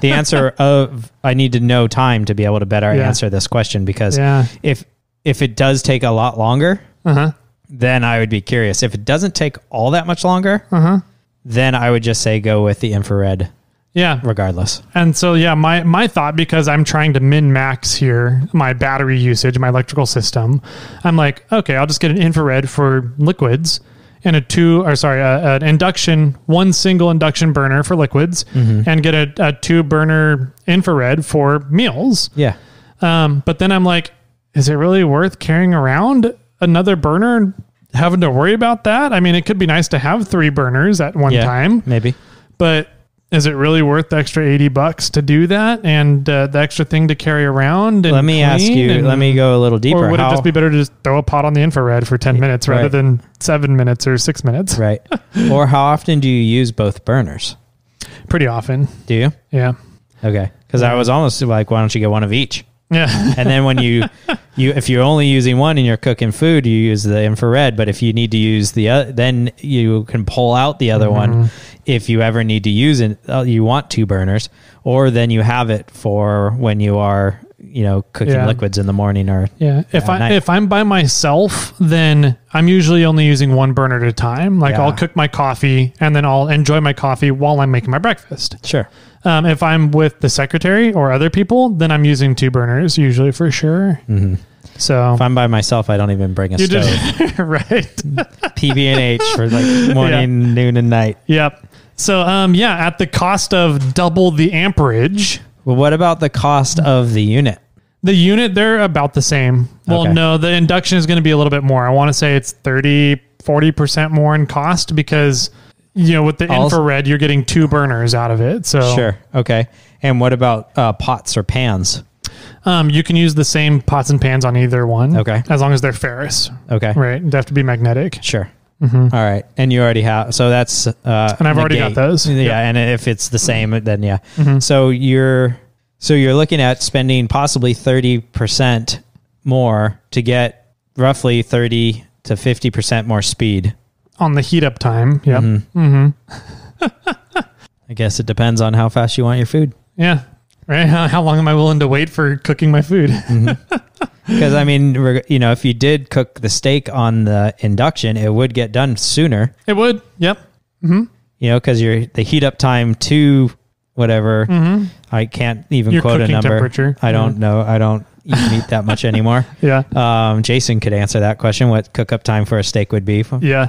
the answer of I need to know time to be able to better answer this question, because if it does take a lot longer, then I would be curious. If it doesn't take all that much longer, then I would just say go with the infrared. Yeah. Regardless. And so, my thought, because I'm trying to min-max here my battery usage, my electrical system, I'm like, okay, I'll just get an infrared for liquids and one single induction burner for liquids and get a 2-burner infrared for meals. Yeah. But then I'm like, is it really worth carrying around another burner and having to worry about that? I mean, it could be nice to have 3 burners at one time. Maybe. But is it really worth the extra $80 to do that and the extra thing to carry around? And let me ask you. Let me go a little deeper. Or would it just be better to just throw a pot on the infrared for 10 minutes rather than 7 minutes or 6 minutes? Right. Or how often do you use both burners? Pretty often. Do you? Yeah. Okay. Because I was almost like, why don't you get one of each? Yeah. And then when if you're only using one and you're cooking food, you use the infrared. But if you need to use the other, then you can pull out the other one. If you ever need to use it, you want 2 burners, or then you have it for when you are, cooking liquids in the morning or If I'm by myself, then I'm usually only using 1 burner at a time. Like I'll cook my coffee and then I'll enjoy my coffee while I'm making my breakfast. Sure. If I'm with the secretary or other people, then I'm using 2 burners usually for sure. So if I'm by myself, I don't even bring a stove. Right. PB&H for like morning, noon, and night. Yep. So at the cost of double the amperage. Well, what about the cost of the unit? The unit, they're about the same. Well, no, the induction is going to be a little bit more. I want to say it's 30-40% more in cost because with the infrared, you're getting 2 burners out of it. So sure. Okay. And what about pots or pans? You can use the same pots and pans on either one. Okay. As long as they're ferrous. Okay. Right. They have to be magnetic. Sure. All right. And you already have, so that's, and I've already got those. Yeah. And if it's the same, then yeah. So So you're looking at spending possibly 30% more to get roughly 30 to 50% more speed. On the heat up time. Yep. I guess it depends on how fast you want your food. Yeah. Right. How long am I willing to wait for cooking my food? Because, I mean, if you did cook the steak on the induction, it would get done sooner. It would. Yep. Because the heat up time to whatever, I can't even Your quote a cooking number. temperature. I don't know. I don't eat meat that much anymore. Yeah. Jason could answer that question, what cook up time for a steak would be. Yeah.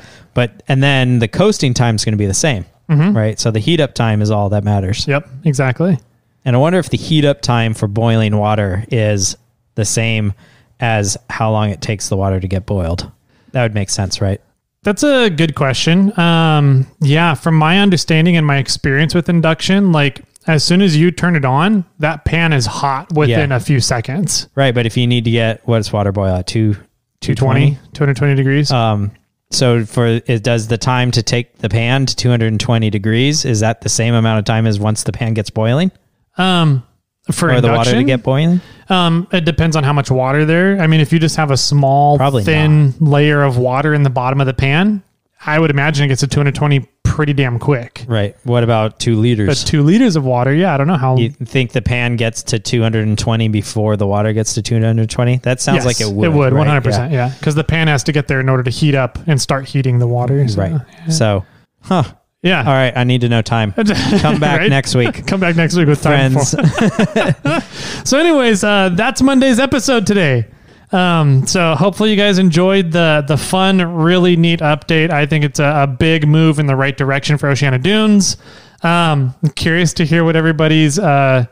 And then the coasting time is going to be the same, right? So the heat up time is all that matters. Yep. Exactly. And I wonder if the heat up time for boiling water is the same as how long it takes the water to get boiled. That would make sense, right? That's a good question. Yeah, from my understanding and my experience with induction, like as soon as you turn it on, that pan is hot within a few seconds. Right, but if you need to get, what does water boil at? 220 degrees. So does the time to take the pan to 220 degrees, is that the same amount of time as once the pan gets boiling? For or induction, the water to get boiling? It depends on how much water there. I mean, if you just have a small, thin layer of water in the bottom of the pan, I would imagine it gets to 220 pretty damn quick. Right. What about 2 liters? But 2 liters of water, yeah, I don't know how. You think the pan gets to 220 before the water gets to 220? That sounds like it would. It would, right? 100%, yeah. Because the pan has to get there in order to heat up and start heating the water. So, right. Yeah. So, yeah. All right, I need to know time. Come back Right? next week. Come back next week with time. Friends. So anyways, that's Monday's episode today. So hopefully you guys enjoyed the fun, really neat update. I think it's a big move in the right direction for Oceana Dunes. I'm curious to hear what everybody's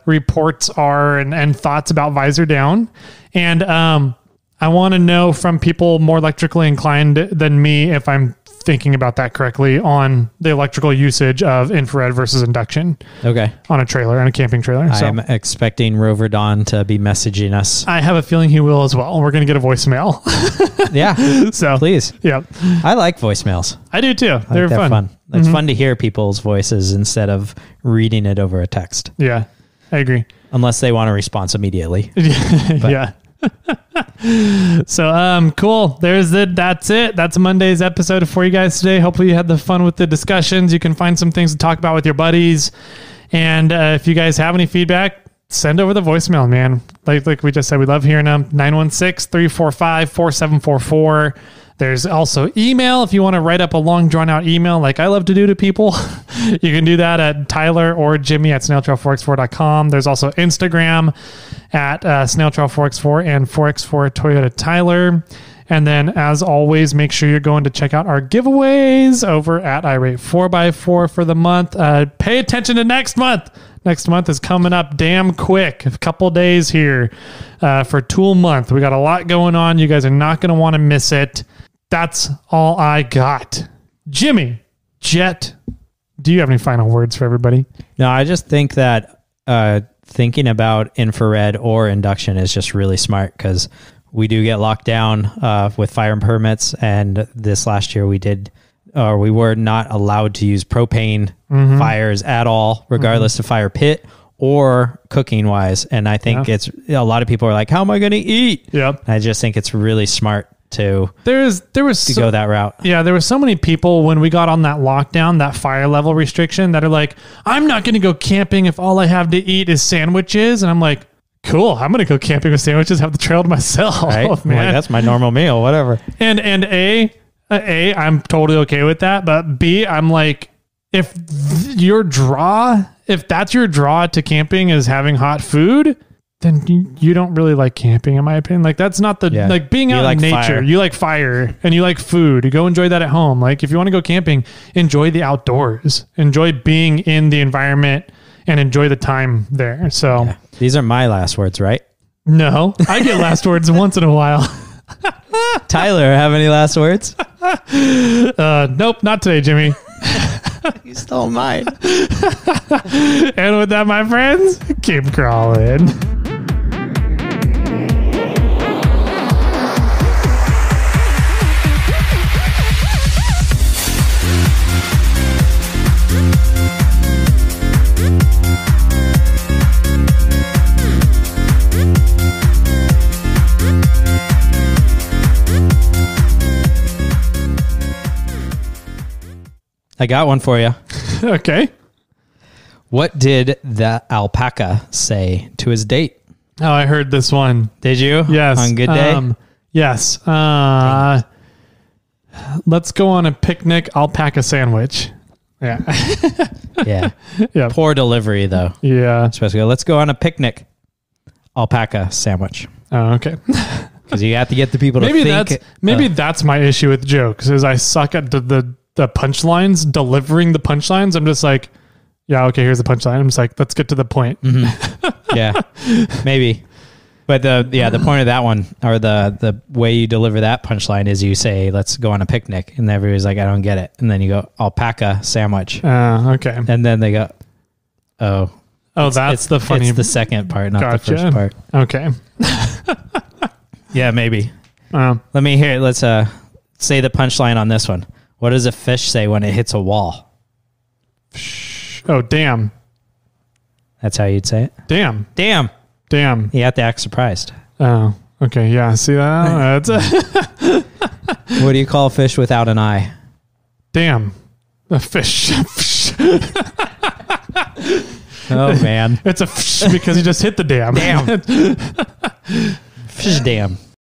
reports are and thoughts about Visor Down. And I want to know from people more electrically inclined than me if I'm thinking about that correctly on the electrical usage of infrared versus induction. Okay. On a trailer, on a camping trailer. So I'm expecting Rover Don to be messaging us. I have a feeling he will as well. We're going to get a voicemail. Yeah. So please. Yep. I like voicemails. I do too. They're fun. It's fun to hear people's voices instead of reading it over a text. Yeah, I agree. Unless they want a response immediately. Yeah. So cool. That's it. That's Monday's episode for you guys today. Hopefully you had the fun with the discussions. You can find some things to talk about with your buddies. And if you guys have any feedback, send over the voicemail, man. Like we just said, we love hearing them. 916-345-4744. There's also email if you want to write up a long drawn out email like I love to do to people. You can do that at Tyler or Jimmy at snailtrail4x4.com. There's also Instagram at snailtrail4x4 and 4x4 Toyota Tyler. And then as always, make sure you're going to check out our giveaways over at iRate 4x4 for the month. Pay attention to next month. Next month is coming up damn quick. A couple days here for Tool Month. We got a lot going on. You guys are not going to want to miss it. That's all I got. Jimmy, Jet, do you have any final words for everybody? No, I just think that thinking about infrared or induction is just really smart because we do get locked down with fire permits. And this last year we were not allowed to use propane fires at all, regardless of fire pit or cooking wise. And I think it's a lot of people are like, how am I going to eat? Yep. I just think it's really smart to go that route. Yeah, there were so many people when we got on that lockdown, that fire level restriction, that are like, I'm not going to go camping if all I have to eat is sandwiches. And I'm like, cool, I'm going to go camping with sandwiches, have the trail to myself. Right? Man. Like, that's my normal meal, whatever. And A, I'm totally okay with that. But B, I'm like, if that's your draw to camping is having hot food, then you don't really like camping, in my opinion. Like, that's not like being out in nature. Fire. You like fire and you like food. You go enjoy that at home. Like, if you want to go camping, enjoy the outdoors, enjoy being in the environment and enjoy the time there. So these are my last words, right? No, I get last words once in a while. Tyler, have any last words? Nope, not today, Jimmy. You stole mine. And with that, my friends, keep crawling. I got one for you. Okay. What did the alpaca say to his date? Oh, I heard this one. Did you? Yes. On good day? Yes. Let's go on a picnic alpaca sandwich. Yeah. Yeah. Yeah. Poor delivery, though. Yeah. Supposed to go, let's go on a picnic alpaca sandwich. Oh, okay. Because you have to get the people to think. Maybe that's my issue with jokes is I suck at the punchlines, delivering the punchlines. I'm just like, yeah, okay, here's the punchline. I'm just like, let's get to the point. Yeah, maybe. But the point of that one, or the way you deliver that punchline is you say, let's go on a picnic. And everybody's like, I don't get it. And then you go, alpaca sandwich. Okay. And then they go, oh, that's the funny. It's the second part, not Gotcha. the first part. Okay. Yeah, maybe. Let me hear it. Let's say the punchline on this one. What does a fish say when it hits a wall? Oh, damn. That's how you'd say it. Damn. Damn. Damn. You have to act surprised. Oh, okay. Yeah. See that? What do you call a fish without an eye? Damn. A fish. Oh, man. It's a fish because you just hit the dam. Damn. Fish dam.